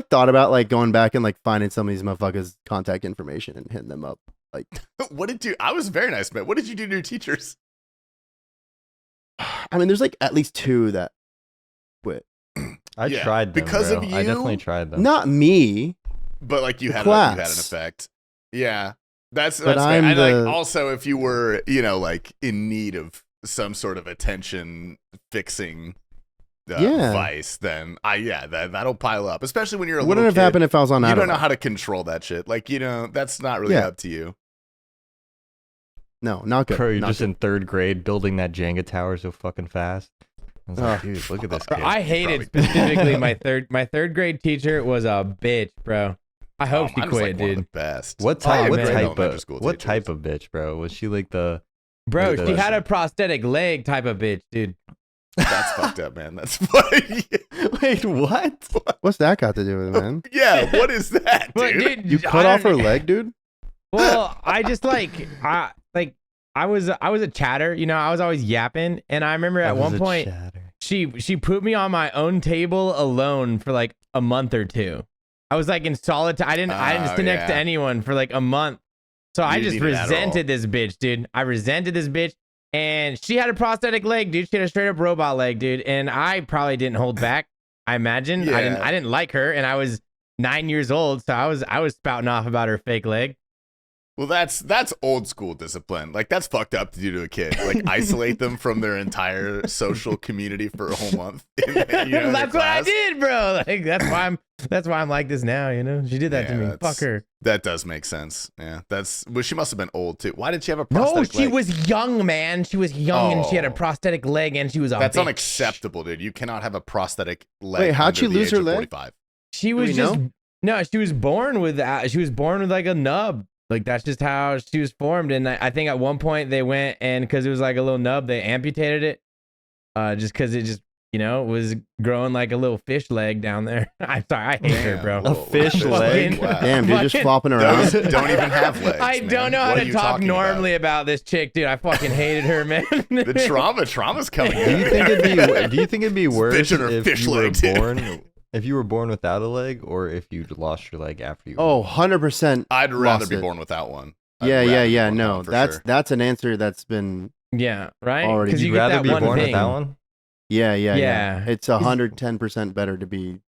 thought about like going back and like finding some of these motherfuckers' contact information and hitting them up. Like, What did you? I was very nice, man. What did you do to your teachers? I mean, there's like at least two that quit. I Yeah, tried them, because bro. of I definitely you? tried them. Not me. But like you had Class. an effect. Yeah, that's But fair. I'm And like the- also if you were like in need of some sort of attention fixing Yeah. vice, then that'll pile up. Especially when you're a Wouldn't little have kid. happened if I was on You Adderall. don't know how to control that shit. Like that's not really Yeah. up to you. No, not good. Bro, you're not just good. in third grade building that Jenga tower so fucking fast. I was like, Ugh. dude, look at this Bro, kid. I hated probably- specifically my third grade teacher was a bitch, bro. I hope she mine was, quit, one of dude. the best. What Oh, type? what man. type Elementary of school what teachers. type of bitch, bro? Was she like the? Bro, Good she had a question. prosthetic leg type of bitch, dude. That's fucked up, man. That's funny. Wait, what? What's that got to do with it, man? Yeah, what is that, But dude? You cut off her leg, dude? Well, I just I was a chatter, you know, I was always yapping, and I remember at one point she put me on my own table alone for like a month or two. I was like in solitude. I didn't sit next to yeah. anyone for like a month. So I You just needed Adderall. resented this bitch, dude. I resented this bitch. And she had a prosthetic leg, dude. She had a straight up robot leg, dude. And I probably didn't hold back. I imagine. Yeah. I didn't like her, and I was 9 years old, so I was spouting off about her fake leg. Well, that's old school discipline. Like, that's fucked up to do to a kid. Like, isolate them from their entire social community for a whole month. In their That's what I class. did, bro. Like that's why I'm like this now, you know. She did that to Yeah, me. that's- Fuck her. That does make sense. Yeah, well, she must have been old too. Why did she have a No, prosthetic she leg? was young, man. She was young and she had a Oh. prosthetic leg and she was a That's bitch. unacceptable, dude. You cannot have a prosthetic leg. Wait, how'd under she the lose age her of leg? 45. She was we just know? no, she was born with like a nub. Like that's just how she was formed. And I think at one point they went and because it was like a little nub, they amputated it. Just because it just, you know, was growing like a little fish leg down there. I'm sorry, I hate her, Damn, bro. little fish leg? Wow. Damn, dude, just Fucking- flopping Those around. don't even have legs. I man. don't know how What are to you talk talking about? normally about this chick, dude. I fucking hated her, man. The trauma's coming. Do you think it'd be worse bitch and her if fish you were leg, dude. born if you were born without a leg, or if you lost your leg after you? Oh, 100%. I'd rather lost be it. born without one. I'd Yeah, rather yeah, be yeah. born without No, one for that's sure. that's an answer that's been. Yeah, right? Already. Because You'd you get rather that be one born thing. without one? Yeah, yeah, yeah. Yeah. It's 110% better to be 'Cause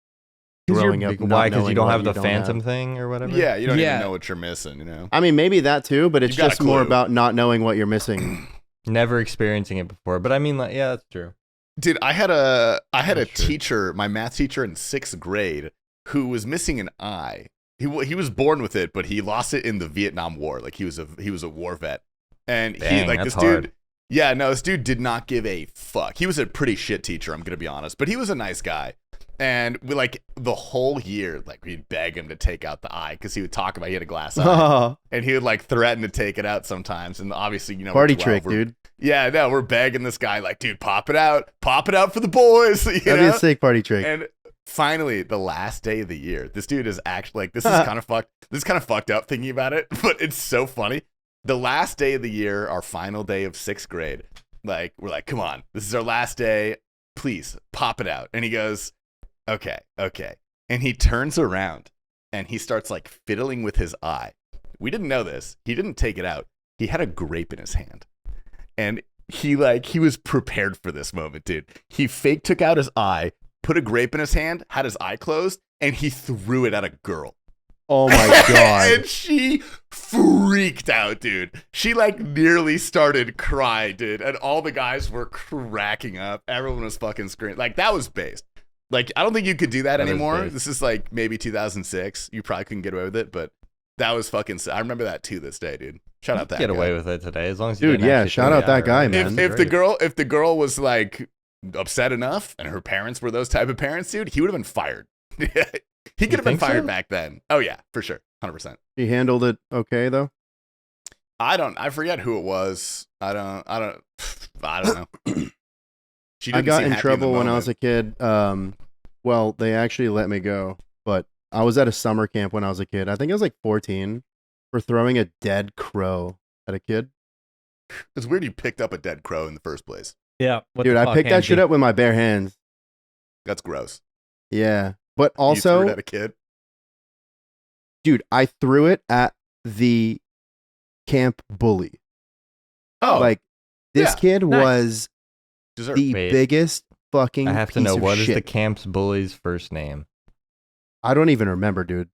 you're- growing up. not Why? Because you knowing don't what have the don't phantom have. thing or whatever. Yeah, you don't Yeah. even know what you're missing. You know. I mean, maybe that too, but it's You've got a just more clue. about not knowing what you're missing. Never experiencing it before, but I mean, like, yeah, that's true. Dude, I had a That's true. teacher, my math teacher in 6th grade, who was missing an eye. He was born with it, but he lost it in the Vietnam War. Like he was a war vet, and Dang, he like that's this dude. hard. Yeah, no, this dude did not give a fuck. He was a pretty shit teacher, I'm gonna be honest, but he was a nice guy. And we like the whole year, like we'd beg him to take out the eye because he would talk about he had a glass eye, Oh, and he would like threaten to take it out sometimes. And obviously, you know, party we're 12, trick, we're- dude. Yeah, no, we're begging this guy like, dude, pop it out for the boys. You That'd be know? a sick party trick. And finally, the last day of the year, this dude is actually like, this is kind of fucked. This is kind of fucked up thinking about it, but it's so funny. The last day of the year, our final day of 6th grade, like we're like, come on, this is our last day. Please pop it out. And he goes, okay. And he turns around and he starts like fiddling with his eye. We didn't know this. He didn't take it out. He had a grape in his hand. And he was prepared for this moment, dude. He fake took out his eye, put a grape in his hand, had his eye closed, and he threw it at a girl. Oh my god. And she freaked out, dude. She like nearly started crying, dude. And all the guys were cracking up. Everyone was fucking screaming. Like that was based. Like I don't think you could do that That is anymore. based. This is like maybe 2006. You probably couldn't get away with it, but that was fucking. I remember that to this day, dude. Shout out that Get guy. away with it today, as long as you Dude, didn't yeah, actually shout throw out the that eye guy, around. man. If the girl was like upset enough and her parents were those type of parents, dude, he would have been fired. He could have been think so? fired back then. Oh yeah, for sure. 100%. He handled it okay though. I forget who it was. I don't know. She I didn't got seem in happy trouble the when I was a moment. kid. Well, they actually let me go, but I was at a summer camp when I was a kid. I think I was like 14 for throwing a dead crow at a kid. It's weird you picked up a dead crow in the first place. Yeah. what Dude, the I fuck, picked that shit Angie? up with my bare hands. That's gross. Yeah. But You threw also, it at a kid. dude, I threw it at the camp bully. Oh, Like this yeah, kid nice. was deserve. the Wait. biggest fucking I have to piece know of what is shit. the camp's bully's first name. I don't even remember, dude.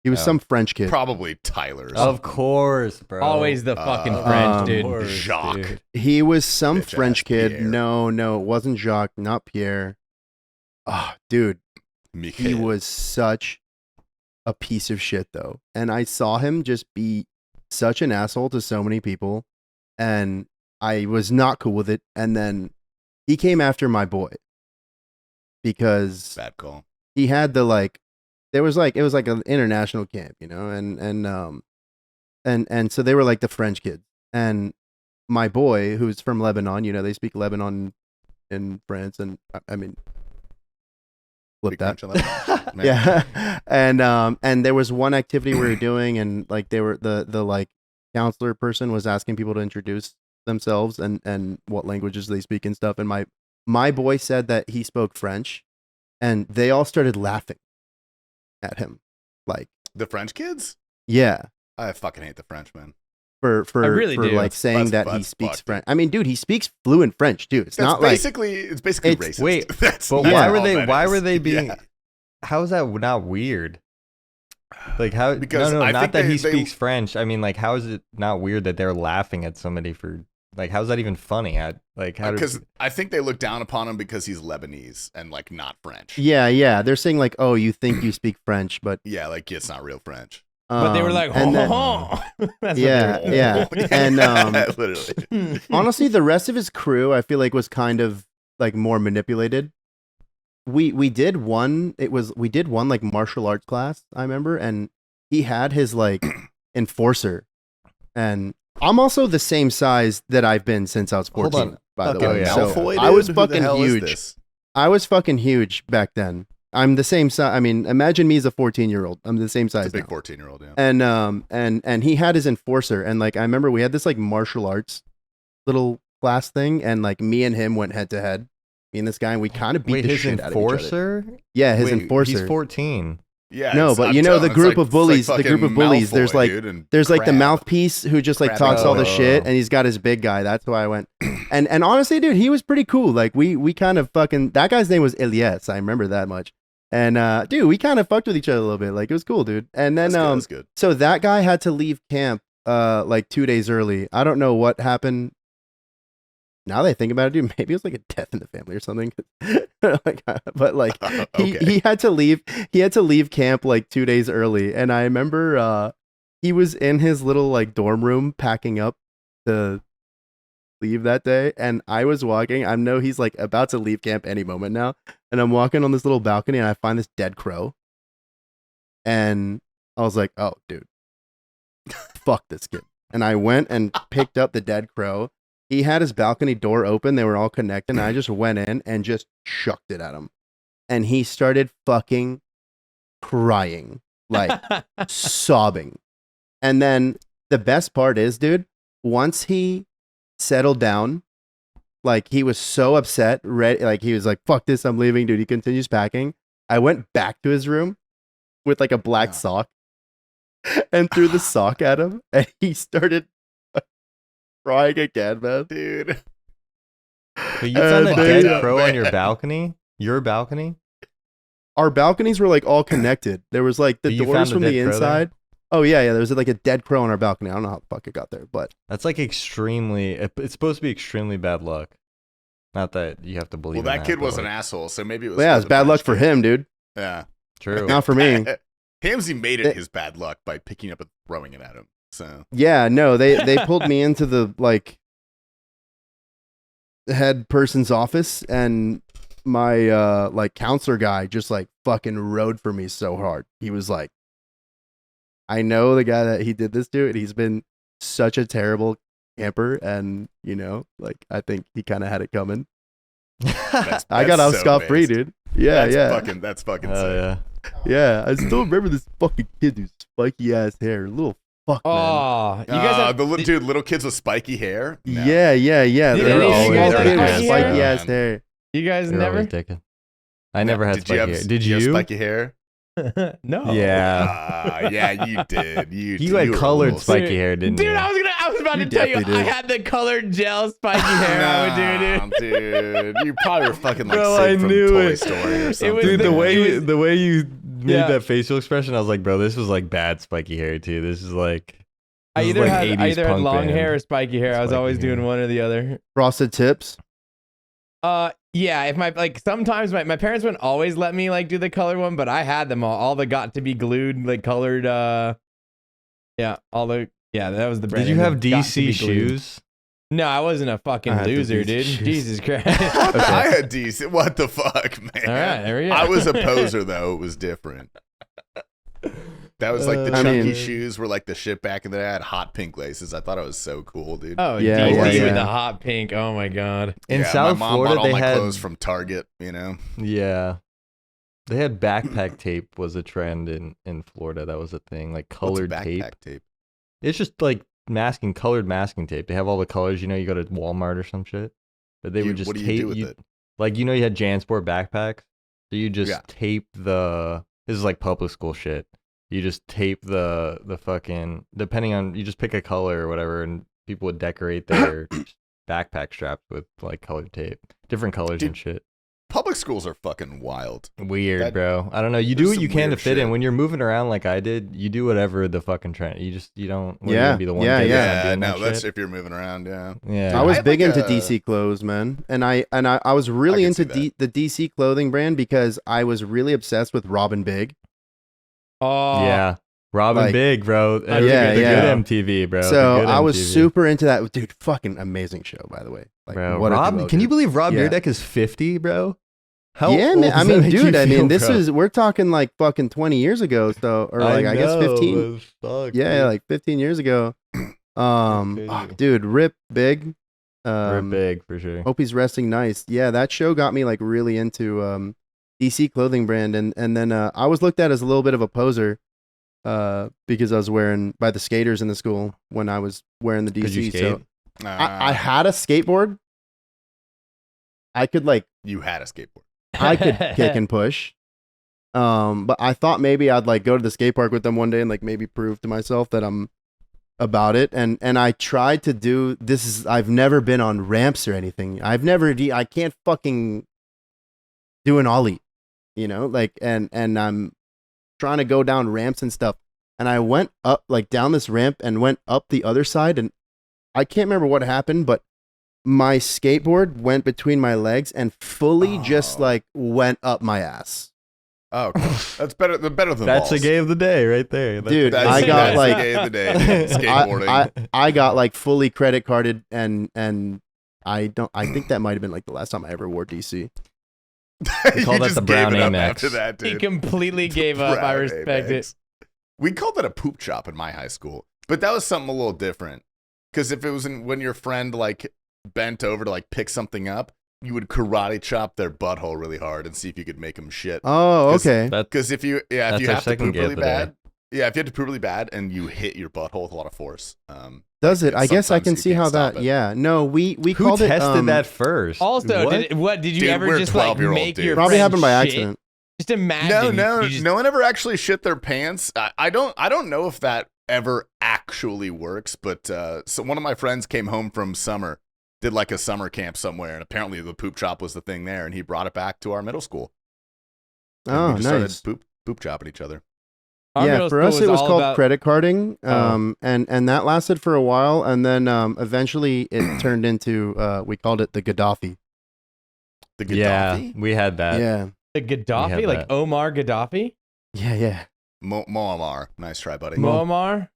He was Oh. some French kid. Probably Tyler. or Of something. course, bro. Always the fucking Uh, French, dude. Of course, Jacques. dude. He was some Bitch French ass kid. Pierre. No, it wasn't Jacques, not Pierre. Ah, dude, he Michael. was such a piece of shit though. And I saw him just be such an asshole to so many people. and I was not cool with it. And then he came after my boy because Bad call. he had the like. It was like an international camp, you know, and so they were like the French kids, and my boy, who's from Lebanon, you know, they speak Lebanon in France, and I mean, flip Big that. crunch on that one. Man. Yeah. And there was one activity we were doing, and like they were the like counselor person was asking people to introduce themselves and what languages they speak and stuff. And my boy said that he spoke French, and they all started laughing at him. Like, The French kids? yeah. I fucking hate the Frenchmen. For I really do. like saying that he that's speaks fucked. French. I mean, dude, he speaks fluent French, dude. It's That's not like basically it's- racist. Wait, That's But that's why all were they? that Why is. were they being? Yeah. How is that not weird? Like how? Because no, I not think that he they- speaks French. I mean, like, how is it not weird that they're laughing at somebody for? Like, how's that even funny? Like, how? Because I think they look down upon him because he's Lebanese and like not French. yeah. They're saying like, oh, you think you speak French, but Yeah, like it's not real French. But they were like, and then- That's Yeah, what they were. yeah. And literally. honestly, the rest of his crew, I feel like, was kind of like more manipulated. We did one. We did one like martial arts class. I remember, and he had his like enforcer, and I'm also the same size that I've been since I was Hold 14. on. By the Okay, way, yeah. so Malfoy, I was dude? Who the fucking hell is huge. this? I was fucking huge back then. I'm the same size. I mean, imagine me as a 14-year-old. I'm the same It's size a big now. 14-year-old. Yeah. And he had his enforcer, and like I remember we had this like martial arts little class thing, and like me and him went head to head, me and this guy, and we kind of beat Wait, the his shit out of each other. enforcer? Yeah, his Wait, enforcer. He's 14. Yeah. No, it's- but I'm you know telling the it's group like- of it's bullies. like The group of fucking bullies. There's Malfoy, like dude, and there's like the Crab. mouthpiece who just like Crab talks all the Apple. shit, and he's got his big guy. That's why I went. And honestly, dude, he was pretty cool. Like we kind of fucking, that guy's name was Elias. I remember that much. And dude, we kind of fucked with each other a little bit. Like it was cool, dude. And then That's good. so that guy had to leave camp like 2 days early. I don't know what happened. Now that I think about it, dude, maybe it was like a death in the family or something. Like, but like Okay. he had to leave. He had to leave camp like 2 days early, and I remember he was in his little like dorm room packing up to leave that day, and I was walking. I know he's like about to leave camp any moment now, and I'm walking on this little balcony, and I find this dead crow, and I was like, "Oh, dude, fuck this kid." And I went and picked up the dead crow. He had his balcony door open. They were all connected. And I just went in and just chucked it at him. And he started fucking crying, like sobbing. And then the best part is, dude, once he settled down, like he was so upset, like he was like, fuck this, I'm leaving, dude. He continues packing. I went back to his room with like a black Yeah. sock and threw the sock at him. And he started crying again, man. Dude. But you found a And dead then- crow on your man. balcony? Your balcony? Our balconies were like all connected. There was like the But you doors found a from the dead crow there? inside. Oh yeah. There was like a dead crow on our balcony. I don't know how the fuck it got there, but That's like extremely. It's supposed to be extremely bad luck. Not that you have to believe. Well, in that kid but, was an like, asshole, so maybe it was. yeah, it was the bad luck French for kid. him, dude. Yeah. True. Not for me. Hamsey made They- it his bad luck by picking up and throwing it at him. So Yeah, no, they pulled me into the like head person's office, and my like counselor guy just like fucking rode for me so hard. He was like, I know the guy that he did this to, and he's been such a terrible camper, and you know, like I think he kind of had it coming. that's, I got that's off so scot free, based. dude. Yeah, That's fucking Oh sick. yeah. yeah. I still remember this fucking kid with spiky ass hair, little fuck man. Oh, you guys have, Dude, little kids with spiky hair. No. Yeah. Did They're any of you always guys there have with spiky spiky hair? ass hair. you guys They're never? always dickhead. I never had Did spiky you hair. have, Did you have you? spiky hair? No. Yeah. Yeah, you did. You had were a colored little- spiky hair, didn't Dude, you? I was about You to tell you, definitely I did. had the colored gel spiky hair. I would do, dude. dude. You probably were fucking like Bro, Sid I from knew Toy it. Story or something. was Dude, the- the way you made Yeah. that facial expression, I was like, bro, this was like bad spiky hair too. This is like. I this is either like had 80s had punk long band. hair or spiky hair. I was Spiky always doing hair. one or the other. Frosted tips. Yeah, if my like sometimes my parents wouldn't always let me like do the color one, but I had them all that got to be glued, like colored yeah, all the that was the brand. Did you name, have the got to DC be glued. shoes? No, I wasn't a fucking I had the loser, DC dude. shoes. Jesus Christ. I had decent. What the fuck, man? All right, there we go. I was a poser though. It was different. That was like the I chunky mean- shoes were like the shit back in the day. I had hot pink laces. I thought it was so cool, dude. Oh, Yeah, DC yeah, with yeah. the hot pink. Oh my god. In yeah, South my mom Florida, bought all they my had clothes from Target. yeah, they had backpack tape was a trend in Florida. That was a thing, like What's colored backpack tape. tape? It's just like colored masking tape. They have all the colors. You go to Walmart or some shit, but they would just what do you tape do with it? Like you had JanSport backpacks, so you just Yeah. tape the. This is like public school shit. You just tape the fucking, depending on, you just pick a color or whatever, and people would decorate their backpack straps with like colored tape, different colors Dude, and shit. Public schools are fucking wild. Weird, that- bro. I don't know. You there's do what some you can to weird fit in. shit. When you're moving around like I did, you do whatever the fucking trend. You don't. What, are you Yeah, gonna be the one yeah, kid that's yeah. not doing no, that that's shit? if you're moving around. Yeah. Yeah. I was had big like into a- DC clothes, man, and I was really I can into see the DC clothing brand because I was really obsessed with Robin Big. Oh, Yeah. Robin Like- Big, bro. Yeah, The yeah. good MTV, bro. The So good I was MTV. super into that, dude. Fucking amazing show, by the way. Like, Bro, what a Rob, duo, can you dude. believe Rob Yeah. Dyrdek is 50, bro? How Yeah, old man. does I that mean, make you dude. I feel, mean, this bro? is we're talking like fucking 20 years ago, so or like I guess 15. Fuck, Yeah, like 15 years ago. crazy. Dude, Rip Big. We're big for sure. Hope he's resting nice. Yeah, that show got me like really into DC clothing brand, and then I was looked at as a little bit of a poser because I was wearing by the skaters in the school when I was wearing the Could you DC. skate? So I had a skateboard. I could like You had a skateboard. I could kick and push. But I thought maybe I'd like go to the skate park with them one day and like maybe prove to myself that I'm about it. And I tried to do this is I've never been on ramps or anything. I can't fucking do an ollie, like and I'm trying to go down ramps and stuff. And I went up like down this ramp and went up the other side, and I can't remember what happened, but my skateboard went between my legs and fully just Oh. like went up my ass. Oh, okay. That's better. Better than That's balls. a gay of the day right there. That's Dude, a That's, gay I of the got that's day. like- the gay of the day. Skateboarding. I got like fully credit carded, and I think that might have been like the last time I ever wore DC. We call You that just the brown gave it up Amex. After that, He dude. completely gave up. I Brown respect it. Amex. We called it a poop chop in my high school, but that was something a little different. Because if it was when your friend like bent over to like pick something up, you would karate chop their butthole really hard and see if you could make them shit. Oh, 'Cause okay. That, Because if you That's have our to second poop gay of really the day. bad, if you have to poop really bad and you hit your butthole with a lot of force, Does it? I guess I sometimes can you see can't how stop that. it. Yeah. No, we who called tested it. that first? Also, What? did you Dude, ever we're just like 12-year-old make dude. your Probably friend happened by shit? accident. Just imagine. no, you just- no one ever actually shit their pants. I don't know if that ever actually works, but so one of my friends came home from summer, did like a summer camp somewhere, and apparently the poop chop was the thing there, and he brought it back to our middle school. And Oh, we just nice. started poop chopping each other. Our Yeah, middle for school us it was all called about- credit carding, Oh. and that lasted for a while, and then eventually it turned into we called it the Gaddafi. The Gaddafi? Yeah, we had that. Yeah, the Gaddafi, had like that. Omar Gaddafi, yeah. Muammar. Nice try, buddy. Muammar.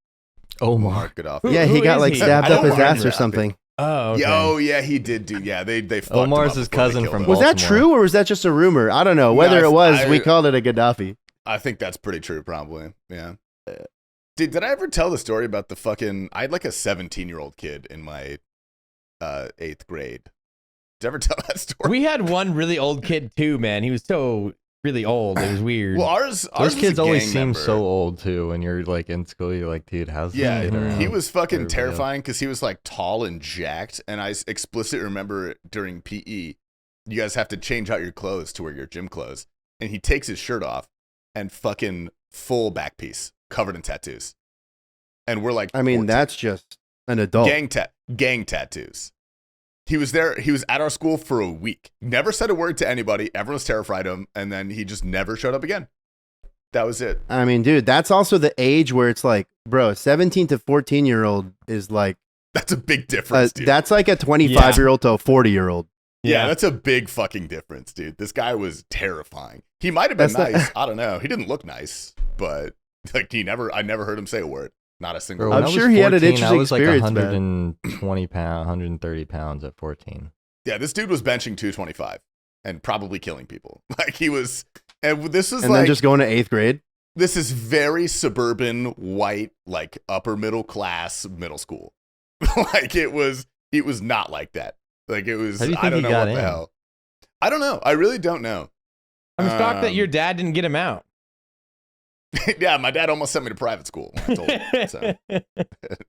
Omar. Muammar Gaddafi. Who- Yeah, he who got is like he? stabbed I up don't his ass remember or that. something. Oh, okay. Oh yeah, he did do. Yeah, they fucked him Omar's up his before they cousin killed from him. Was that Baltimore. true, or was that just a rumor? I don't know. Whether No, it was, I- we called it a Gaddafi. I think that's pretty true, probably. Yeah. Did I ever tell the story about the fucking? I had like a 17-year-old kid in my 8th grade. Did I ever tell that story? We had one really old kid too, man. He was so really old. It was weird. Well, ours Those was kids a always gang seem member. so old too. When you're like in school, you're like, dude, how's this Yeah, kid around? he was fucking Everybody else. terrifying because he was like tall and jacked. And I explicitly remember during PE, you guys have to change out your clothes to wear your gym clothes. And he takes his shirt off and fucking full back piece covered in tattoos. And we're like, I mean, 14. that's just an adult. gang tattoos. He was there. He was at our school for a week. Never said a word to anybody. Everyone was terrified of him. And then he just never showed up again. That was it. I mean, dude, that's also the age where it's like, bro, 17 to 14-year-old is like, That's a big difference, dude. that's like a 25-year-old to a 40-year-old. Yeah, that's a big fucking difference, dude. This guy was terrifying. He might have been That's not- nice. I don't know. He didn't look nice, but like I never heard him say a word. Not a single Bro, one. when I'm I sure was he had an 14, interesting I was like experience, man. 120 pounds, 130 pounds at 14. Yeah, this dude was benching 225 and probably killing people. Like he was, and this is And like then just going to 8th grade. this is very suburban, white, like upper middle class middle school. Like it was not like that. Like it was. How do you I think don't he know got what the in? hell. I don't know. I really don't know. I'm shocked that Um, your dad didn't get him out. Yeah, my dad almost sent me to private school when I told him. So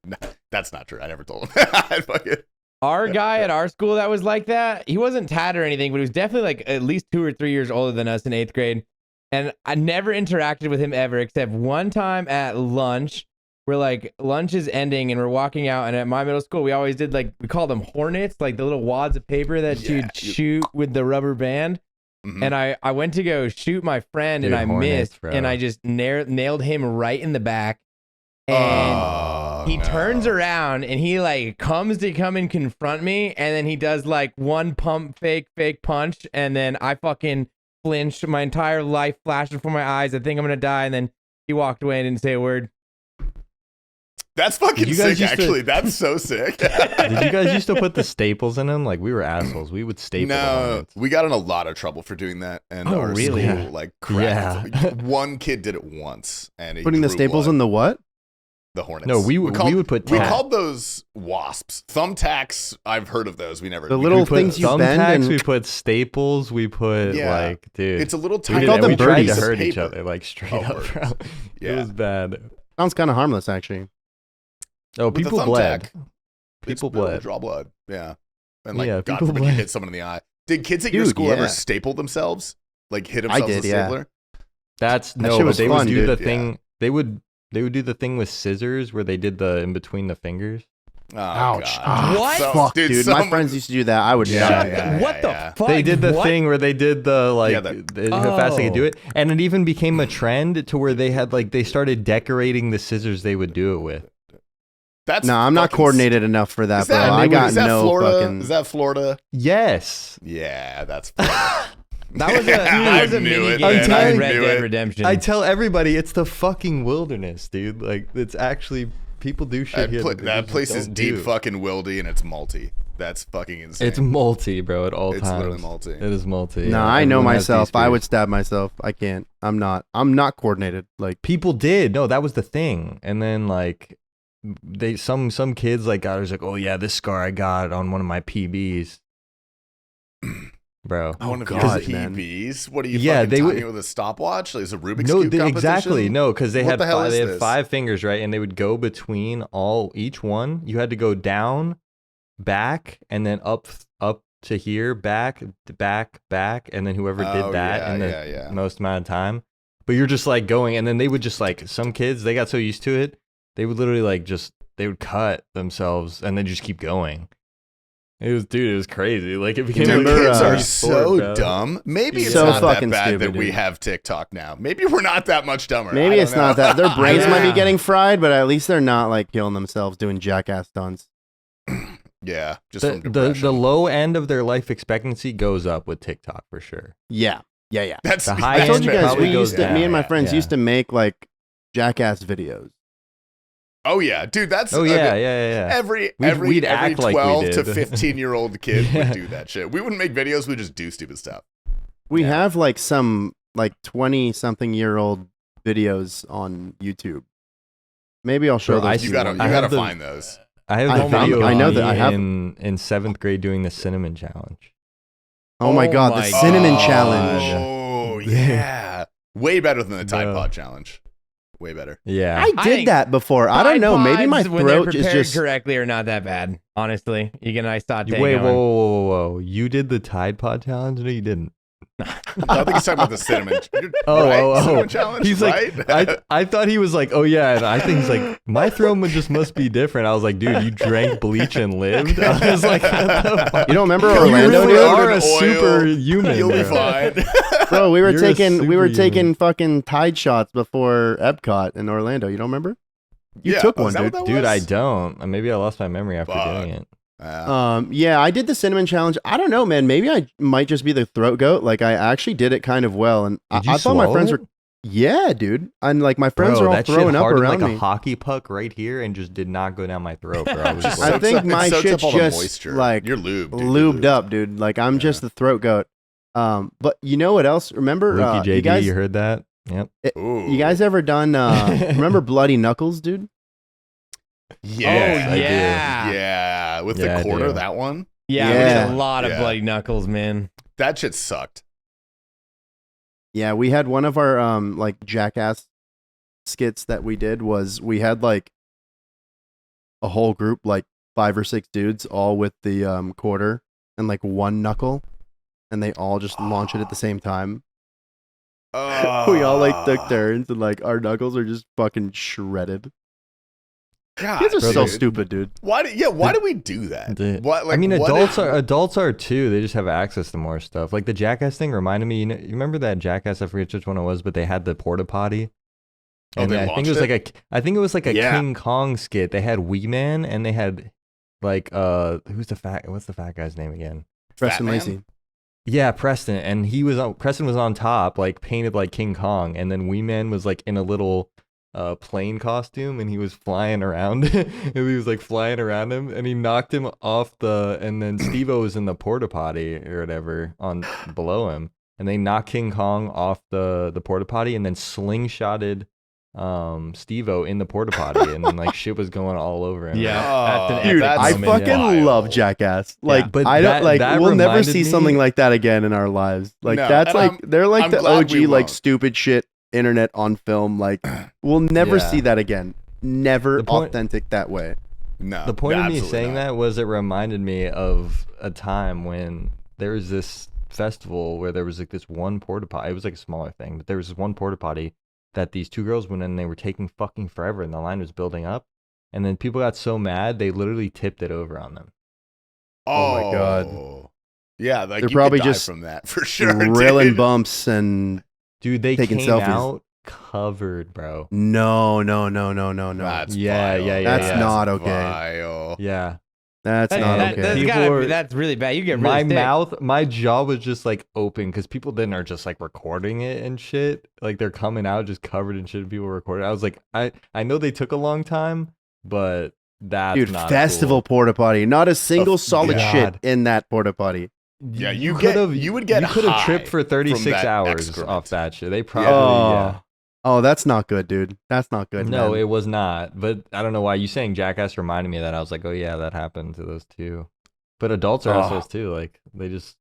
no, that's not true. I never told him. I fucking- Our guy at our school that was like that, he wasn't tad or anything, but he was definitely like at least 2 or 3 years older than us in 8th grade. And I never interacted with him ever, except one time at lunch, where like lunch is ending and we're walking out. And at my middle school, we always did like, we called them hornets, like the little wads of paper that Yeah, you'd shoot with the rubber band. Mhm. And I went to go shoot my friend Dude, and I hornets, missed. bro. And I just nailed him right in the back. And Oh, he no. turns around and he like comes to come and confront me, and then he does like one pump fake punch, and then I fucking flinched. My entire life flashed before my eyes. I think I'm gonna die, and then he walked away and didn't say a word. That's fucking You guys sick, used to- actually. That's so sick. Did you guys used to put the staples in them? Like we were assholes. We would staple the No, hornets. we got in a lot of trouble for doing that, and Oh, our really? school Yeah. like cracked. Yeah. One kid did it once, and he Putting the drew staples blood. in the what? The hornets. No, we would put we tack. called those wasps. Thumbtacks. I've heard of those. We never. The we little We couldn't put things you bend thumbtacks, and- we put staples, we put Yeah. like, dude. It's a little we tiny. did called that. them We tried birdies. to hurt each paper. other, like straight Oh, up, bro. birdies. It was Yeah. bad. Sounds kind of harmless, actually. Oh, With the people thumbtack, bled. it's- People it'll bled. Draw blood. Yeah. And like, Yeah, God people forbid you bled. hit someone in the eye. Did kids at your Dude, school ever yeah. staple themselves? Like hit I themselves did, with a yeah. stapler? That's That no, shit but was they fun, would do dude. the thing. They would do the thing with scissors where they did the in between the fingers. Oh, Ouch. God. Ah, What? Fuck, dude. My someone- friends used to do that. I would Yeah, die. yeah. What the fuck? They did the What? thing where they did the like Yeah, how fast they could do Oh. it, and it even became a trend to where they had like they started decorating the scissors they would do it with. That's No, I'm not fucking- coordinated enough for that, Is bro. that, I got is that no Florida? fucking. Is that Florida? Yes, Yeah, that's. That was a, I that was a knew mini it, game man. in I Red knew Dead it. Redemption. I tell everybody it's the fucking wilderness, dude. Like it's actually people do shit here. they That just place is don't deep do. fucking wildy, and it's multi. That's fucking insane. It's multi, bro. At all It's times, literally multi. It is multi. No, yeah. I know Everyone has myself. these I would fears. stab myself. I can't. I'm not coordinated. Like, People did. No, that was the thing. And then like they some kids like got was like, oh yeah, this scar I got on one of my PBs, bro. One of God, your man. PBs? What are you Yeah, fucking they timing would- it with a stopwatch? Like, is a Rubik's No, Cube they, competition? exactly. No, because they What had the hell five, is they had this? 5 fingers, right? And they would go between each one. You had to go down, back, and then up to here, back, and then whoever Oh, did that yeah, in the yeah. most amount of time. But you're just like going, and then they would just like some kids, they got so used to it, they would literally like they would cut themselves and then just keep going. It was crazy. Like it became Dude, like kids a are sport, so bro. dumb. Maybe it's So not that fucking bad stupid, that we dude. have TikTok now. Maybe we're not that much dumber. I maybe don't it's know. not that their brains might be Yeah. getting fried, but at least they're not like killing themselves doing jackass stunts. Yeah, just from The depression. low end of their life expectancy goes up with TikTok for sure. Yeah. That's the high I told end you guys probably we goes used to. down. Me and my friends Yeah. used to make like jackass videos. Oh yeah, dude. That's Oh I yeah, mean, yeah. Every We'd every act like we 12 to did. 15-year-old kid Yeah. would do that shit. We wouldn't make videos. We just do stupid stuff. We Yeah. have like some like 20-something-year-old videos on YouTube. Maybe I'll show Bro, I those. see You to gotta you I you have gotta the- find those. I have I the found- video. I know of that I me have- in 7th grade doing the cinnamon challenge. Oh my Oh god, my the cinnamon God. challenge. Oh yeah, way better than the Tide Bro. Pod challenge. Way better. Yeah. I I did think that before. I don't know. Maybe my Tide Pods, when they're throat is prepared just. correctly are not that bad. Honestly, you get a nice saute Wait, going. whoa. You did the Tide Pod challenge? No, you didn't. I think he's talking about the cinnamon. Oh, right? oh, oh. Cinnamon challenge. He's right? like, I thought he was like, oh yeah, and I think he's like, my throat just must be different. I was like, dude, you drank bleach and lived. I was like, what the fuck? You don't remember You Orlando, really dude? are a Oil. superhuman. You'll be bro. fine. Bro, we were You're a taking superhuman. fucking Tide shots before Epcot in Orlando. You don't remember? You Yeah. took Oh, one, is that dude. what that Dude, I was? don't. Maybe I lost my memory after Fuck. doing it. Yeah, I did the cinnamon challenge. I don't know, man. Maybe I might just be the throat goat. Like I actually did it kind of well, and Did you I thought my swallow friends it? were. Yeah, dude. And like my friends Bro, are all that shit throwing up hardened around like me. a hockey puck right here and just did not go down my throat, bro. I was Just like, I think my it soaks shit's up all the just moisture. like You're lubed, dude. You're lubed lubed. up, dude. Like I'm just the throat goat. But you know what else? Remember, Lukey JD, you guys, you heard that? Yep. Ooh. you guys ever done? Remember Bloody Knuckles, dude? Yeah. Oh, yeah. Yeah. With Yeah, I the quarter, do. that one. Yeah, we Yeah. did a lot of Yeah. bloody knuckles, man. That shit sucked. Yeah, we had one of our like jackass skits that we did was we had like a whole group, like 5 or 6 dudes, all with the quarter and like one knuckle, and they all just launch it at the same time. We all like took turns, and like our knuckles are just fucking shredded. God, Kids are so dude. stupid, dude. Why do we do that? What? Like, I mean, what adults are too. They just have access to more stuff. Like the Jackass thing reminded me. You remember that Jackass? I forget which one it was, but they had the porta potty. Oh, And they I think it was launched I think it was like a Yeah. King Kong skit. They had Wee Man and they had like what's the fat guy's name again? Preston Man? Lacey. Yeah, Preston, and Preston was on top, like painted like King Kong, and then Wee Man was like in a little plane costume, and he was flying around, and he was like flying around him, and he knocked him off and then Steve-O was in the porta potty or whatever on below him, and they knocked King Kong off the porta potty, and then slingshotted Steve-O in the porta potty, and then like shit was going all over him. Yeah. Oh, That's an Dude, epic I moment, fucking wild. love Jackass. Like, but I don't that- like. that We'll never reminded see me- something like that again in our lives. Like No, that's and like they're like I'm the glad we OG like won't. stupid shit internet on film. Like we'll never Yeah. see that again. Never The point- authentic that way. No. The point of me absolutely saying not. that was it reminded me of a time when there was this festival where there was like this one porta potty. It was like a smaller thing, but there was this one porta potty that these 2 girls went in and they were taking fucking forever and the line was building up. And then people got so mad, they literally tipped it over on them. Oh my God. Yeah, like They're you probably could die just from that for sure. Railing dude. bumps and Dude, they Taking came selfies. out covered, bro. no. That's Yeah, vile. yeah, yeah, That's yeah. not okay. Vile. Yeah. That's not That- okay. that's People gotta were- be- that's really bad. You get really My sick. mouth, my jaw was just like open because people then are just like recording it and shit. Like they're coming out just covered in shit. People recording. I was like, I know they took a long time, but that's Dude, not festival cool. porta potty. Not a single solid God. shit in that porta potty. Yeah, you could would get you could have high tripped for from 36 that hours excrement. off that shit. They probably yeah. Oh, that's not good, dude. That's not good. No, man. it was not. But I don't know why you saying Jackass reminded me of that. I was like, oh yeah, that happened to those two. But adults are Oh. assholes too. Like they just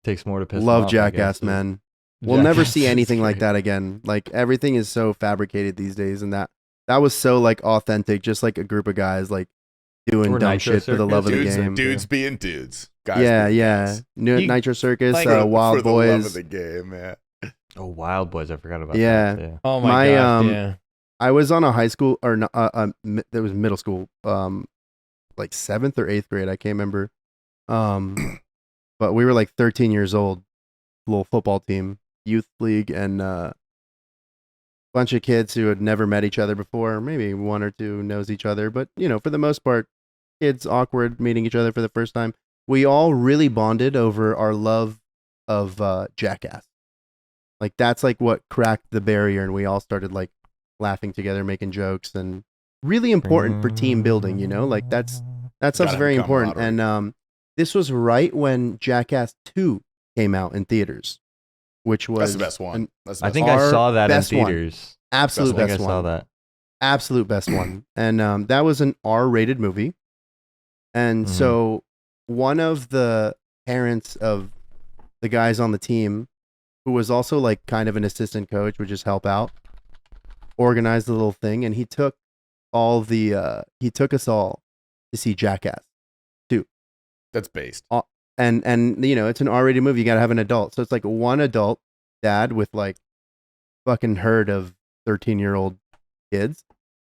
takes more to piss. them Love off, I Jackass, guess. man. We'll never Jackass see is anything like great. that again. Like everything is so fabricated these days, and that was so like authentic, just like a group of guys like doing Or dumb Nitro shit for the love of the Dudes, game. dudes being dudes. Guys Yeah, being yeah. guys. You- Nitro Circus, like, Wild for the love of Boys. the game, yeah. Oh, Wild Boys! I forgot about Yeah. that. Yeah. Oh my, My, gosh, um, yeah. I was on a high school or no, there was middle school, like 7th or 8th grade. I can't remember. But we were like 13 years old, little football team, youth league, and bunch of kids who had never met each other before. Maybe one or two knows each other, but you know, for the most part, kids awkward meeting each other for the first time. We all really bonded over our love of Jackass. Like that's like what cracked the barrier, and we all started like laughing together, making jokes, and really important for team building. You know, like that stuff's Gotta very have important. camaraderie. And this was right when Jackass 2 came out in theaters, which was That's the best one. an That's the I best think one. I Our saw that in best one. theaters. absolute I think best I one. saw that. Absolute best one. And that was an R-rated movie. And Mhm. so one of the parents of the guys on the team, who was also like kind of an assistant coach, would just help out, organized the little thing, and he took us all to see Jackass. That's based. And you know, it's an R-rated movie. You gotta have an adult. So it's like one adult dad with like fucking herd of 13-year-old kids.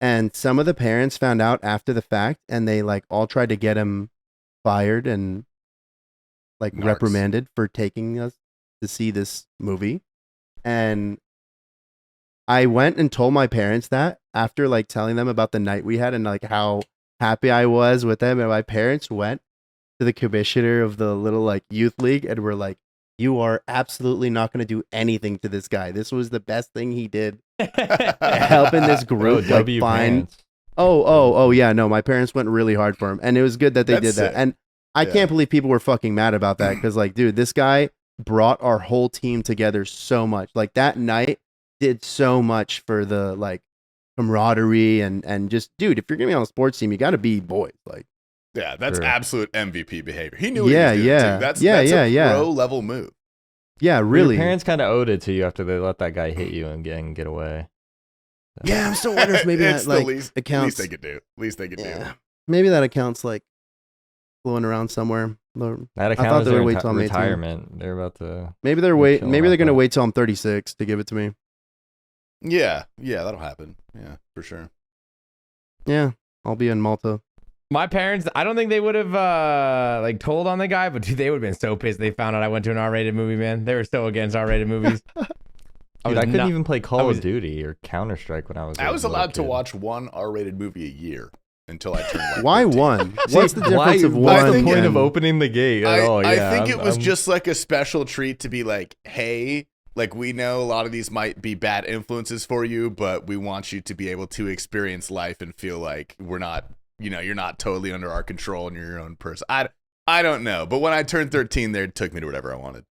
And some of the parents found out after the fact, and they like all tried to get him fired and like Narcs. reprimanded for taking us to see this movie. And I went and told my parents that after like telling them about the night we had and like how happy I was with them. And my parents went to the commissioner of the little like youth league and were like, you are absolutely not going to do anything to this guy. This was the best thing he did, helping this group like, W find. parents. Oh, yeah. No, my parents went really hard for him, and it was good that they That's did that. sick. And I Yeah. can't believe people were fucking mad about that because, like, dude, this guy brought our whole team together so much. Like that night did so much for the like camaraderie and just, dude, if you're gonna be on a sports team, you got to be boys. Like, Yeah, that's True. absolute MVP behavior. He knew what Yeah, he was doing, yeah. too. That's Yeah, a yeah. pro level move. yeah, really. Your parents kind of owed it to you after they let that guy hit you and get away. Yeah, I'm still wondering if maybe It's that the like least accounts. they could do. Least they could do. Yeah, maybe that accounts like floating around somewhere. That thought account is they their would wait till I'm 18. retirement. They're about to. Maybe chilling Maybe they're out gonna there. wait till I'm 36 to give it to me. Yeah, that'll happen. Yeah, for sure. Yeah, I'll be in Malta. My parents, I don't think they would have like told on the guy, but dude, they would have been so pissed they found out I went to an R-rated movie, man. They were so against R-rated movies. Dude, I couldn't not- even play Call I was- of Duty or Counter Strike when I was. I was a little allowed to kid. watch one R-rated movie a year until I turned like Why 15. one? What's the difference of What's one? the point and- of opening the gate at all? I Yeah, think I'm- it was I'm- just like a special treat to be like, hey, like we know a lot of these might be bad influences for you, but we want you to be able to experience life and feel like we're not, you're not totally under our control and you're your own person. I don't know, but when I turned 13, they took me to whatever I wanted.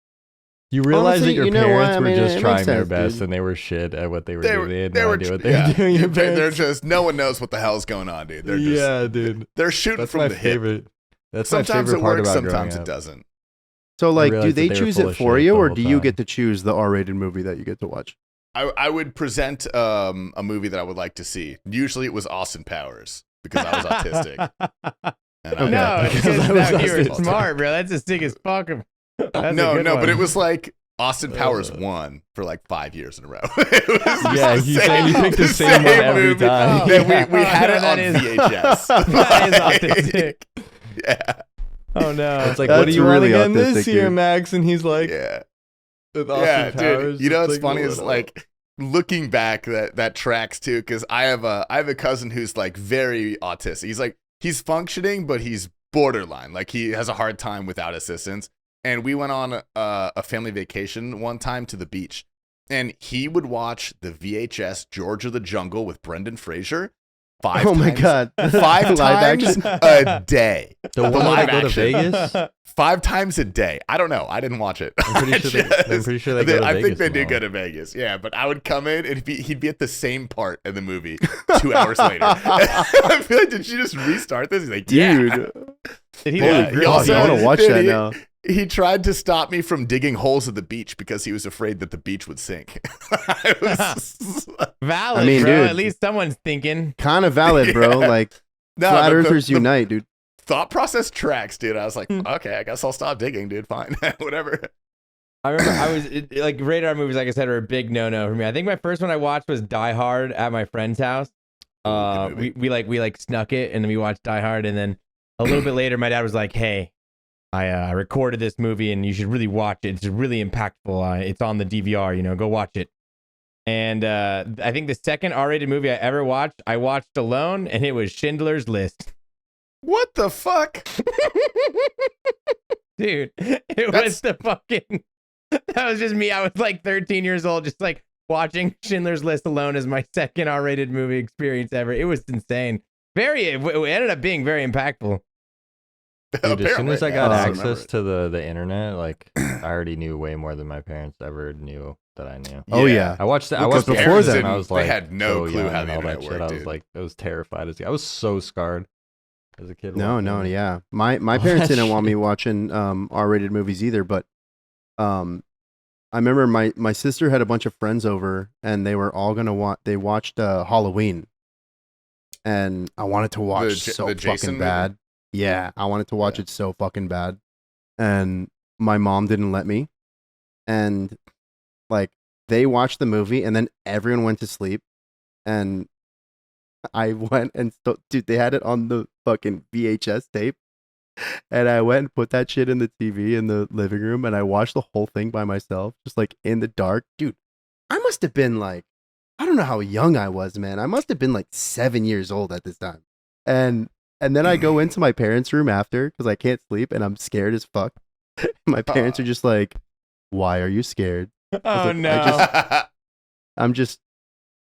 You realize Honestly, that your you know what? parents I were mean, just it trying makes their sense, best dude. and they were shit at what they were They doing. were, They had they no were, idea what they yeah, were doing. Your they're parents. just, no one knows what the hell's going on, dude. They're just, Yeah, dude. they're shooting That's from my the hip. favorite. That's my Sometimes favorite it part works, about growing sometimes it up. doesn't. So like, do realized they that they were choose full it of for shit you, the or whole do you time. get to choose the R-rated movie that you get to watch? I would present a movie that I would like to see. Usually it was Austin Powers because I was autistic. And Okay. No, Because because I was no, you were autistic. smart, bro. That's the sickest fuck. That's a No, good but one. it was like Austin Powers won for like 5 years in a row. It was Yeah, the he's same- saying you picked the same one every movie. time. Yeah, Yeah. we had No, it that on is- VHS. that is Like, autistic. Yeah, Oh no. It's like, That's what do you really want again autistic, this year, dude. Max? And he's like, yeah, with Austin yeah, Powers. dude. You know it's what's like funny a is little- like looking back that tracks too, because I have a cousin who's like very autistic. He's functioning, but he's borderline. Like he has a hard time without assistance. And we went on a family vacation one time to the beach, and he would watch the VHS George of the Jungle with Brendan Fraser 5 Oh my times, god! 5 Live times action? a day. the one live where they go to action. Vegas. 5 times a day. I don't know. I didn't watch it. I'm pretty sure they go to I Vegas think they do tomorrow. go to Vegas. Yeah, but I would come in and he'd be at the same part in the movie 2 hours later. I feel like, did you just restart this? He's like, yeah. Dude, Did he Yeah, like he really- also- I want to watch dude, that he- now. He tried to stop me from digging holes at the beach because he was afraid that the beach would sink. I was, valid, I mean, bro? dude. At least someone's thinking. Kind of valid, bro. Yeah. Like no, flat the- earthers the unite, dude. thought process tracks, dude. I was like, Hmm. okay, I guess I'll stop digging, dude. Fine, whatever. I remember like radar movies, like I said, are a big no-no for me. I think my first one I watched was Die Hard at my friend's house. Good movie. We snuck it and then we watched Die Hard, and then a little bit later my dad was like, hey, I recorded this movie and you should really watch it. It's really impactful. It's on the DVR, go watch it. And I think the second R-rated movie I ever watched, I watched alone, and it was Schindler's List. What the fuck? Dude, it was the fucking, that was just me. I was like 13 years old, just like watching Schindler's List alone as my second R-rated movie experience ever. It was insane. It ended up being very impactful. Dude, as soon as I Apparently, got yeah, I remember access it. to the internet, like I already knew way more than my parents ever knew that I knew. Oh yeah. I watched it. I Because watched it before and then, I was they like, had no so clue young how and the all that internet shit. worked, I was dude. like, I was terrified. I was so scarred as a kid. No, watching no, it. yeah. My All parents that didn't want me shit. watching R-rated movies either, but I remember my sister had a bunch of friends over and they were all gonna they watched Halloween, and I wanted to watch so the Jason fucking movie? bad. Yeah, I wanted to watch Yeah. it so fucking bad, and my mom didn't let me, and like they watched the movie and then everyone went to sleep, and I went and dude, they had it on the fucking VHS tape. And I went and put that shit in the TV in the living room, and I watched the whole thing by myself, just like in the dark. Dude, I must have been like, I don't know how young I was, man. I must have been like 7 years old at this time. And then I go into my parents' room after because I can't sleep and I'm scared as fuck. My parents are just like, why are you scared? Oh like, no. I'm just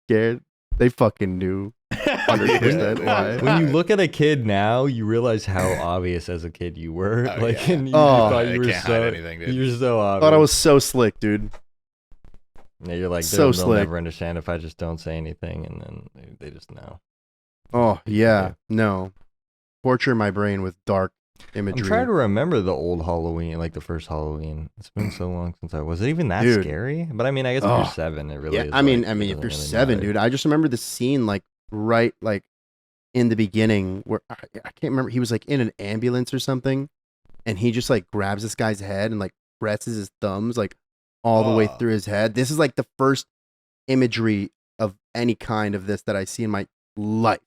scared. They fucking knew 100% why. When you look at a kid now, you realize how obvious as a kid you were. Oh, like, yeah. and you Oh, thought they you were can't hide so, anything, dude. you're so I obvious. thought I was so slick, dude. Yeah, you're like, so they'll slick. never understand if I just don't say anything, and then they just know. Oh, yeah. No. Torture my brain with dark imagery. I'm trying to remember the old Halloween, like the first Halloween. It's been so long since was it even that Dude. scary? But I mean, I guess if Oh. you're 7, it really Yeah, is. I mean, like, it if doesn't you're really 7, matter. dude, I just remember the scene like right like in the beginning where I can't remember. He was like in an ambulance or something, and he just like grabs this guy's head and like presses his thumbs like all the way Oh. through his head. This is like the first imagery of any kind of this that I see in my life,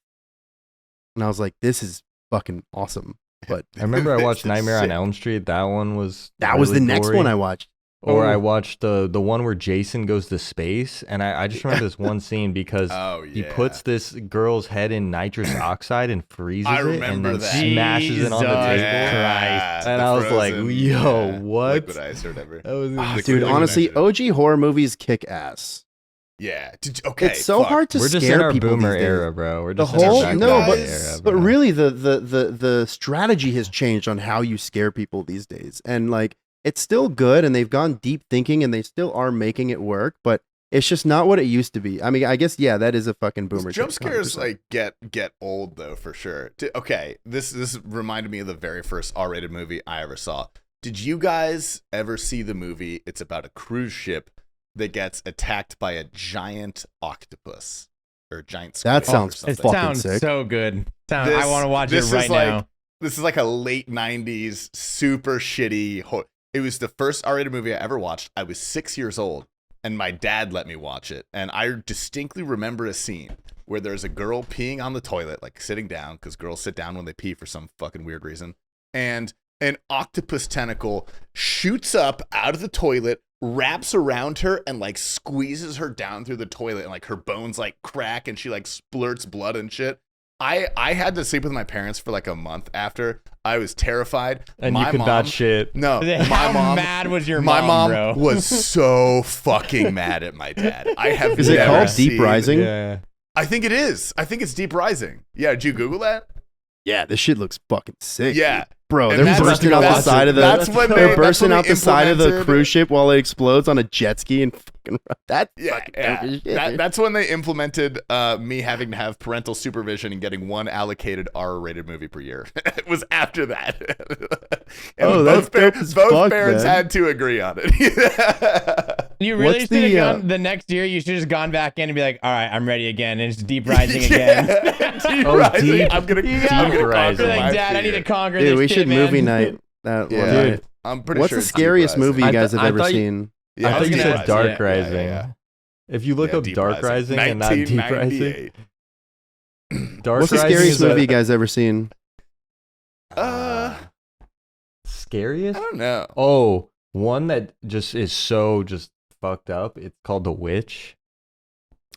and I was like, this is fucking awesome. But I remember I This watched is Nightmare on sick. Elm Street. That one was that was the really next gory. one I watched. Or I Oh. watched the one where Jason goes to space, and I just remember this one scene because Oh, he yeah. puts this girl's head in nitrous oxide and freezes I it, and remember then that. smashes it on the Jesus table. Christ. And the I was like, frozen, yo, what? Liquid ice or whatever. That was Ah, insane. Dude, Quickly honestly, mention it. OG horror movies kick ass. Yeah. Okay. It's so fuck. hard to We're scare just in our people boomer these days. era, bro. We're The just in our whole back no, then but era, bro. really the strategy has changed on how you scare people these days, and like it's still good, and they've gone deep thinking, and they still are making it work, but it's just not what it used to be. I mean, I guess yeah, that is a fucking Those boomer. jump take, scares 100%. like get old though for sure. Okay, this reminded me of the very first R-rated movie I ever saw. Did you guys ever see the movie? It's about a cruise ship that gets attacked by a giant octopus or a giant squid. That or sounds something. It fucking sounds sick. so good. I This- want to watch it this is right like- now. This is like a late 90s super shitty it was the first R-rated movie I ever watched. I was 6 years old and my dad let me watch it, and I distinctly remember a scene where there's a girl peeing on the toilet, like sitting down, because girls sit down when they pee for some fucking weird reason, and an octopus tentacle shoots up out of the toilet, wraps around her, and like squeezes her down through the toilet, and like her bones like crack and she like splurts blood and shit. I had to sleep with my parents for like a month after. I was terrified. And my you could mom, not shit. No, How my mom. mad was your My mom bro? was so fucking mad at my dad. I have Is it never called Deep seen- Rising? Yeah. I think it is. I think it's Deep Rising. Yeah, did you Google that? Yeah, this shit looks fucking sick. Yeah. Bro, And they're that's- bursting out the that's- side of the. that's when they're they- bursting that's when out they the side of the implemented- cruise ship while it explodes on a jet ski and fucking. That's Yeah, fucking yeah. dope as shit. That's when they implemented me having to have parental supervision and getting one allocated R-rated movie per year. It was after that. And Oh, that's dope as both fuck, parents man. had to agree on it. You really What's should have the, gone the next year. You should have just gone back in and be like, all right, I'm ready again. And it's Deep Rising again. Deep Oh, Rising. Deep- I'm gonna, Yeah. I'm Deep gonna Rising. conquer You're my like, Dad, I need fear. to conquer Dude, this we shit, should man. movie night. That Yeah. one night. I'm pretty What's sure the it's Deep scariest Rising. movie you guys have I ever thought you- seen? Yeah, I was thought you Deep said Rising. Dark Yeah, Rising. yeah. If you look Yeah, up Deep Dark Rising and not Deep Rising, 1998. Dark What's the Rising scariest is a- movie you guys ever seen? Scariest? I don't know. Oh, one that just is so just fucked up. It's called The Witch.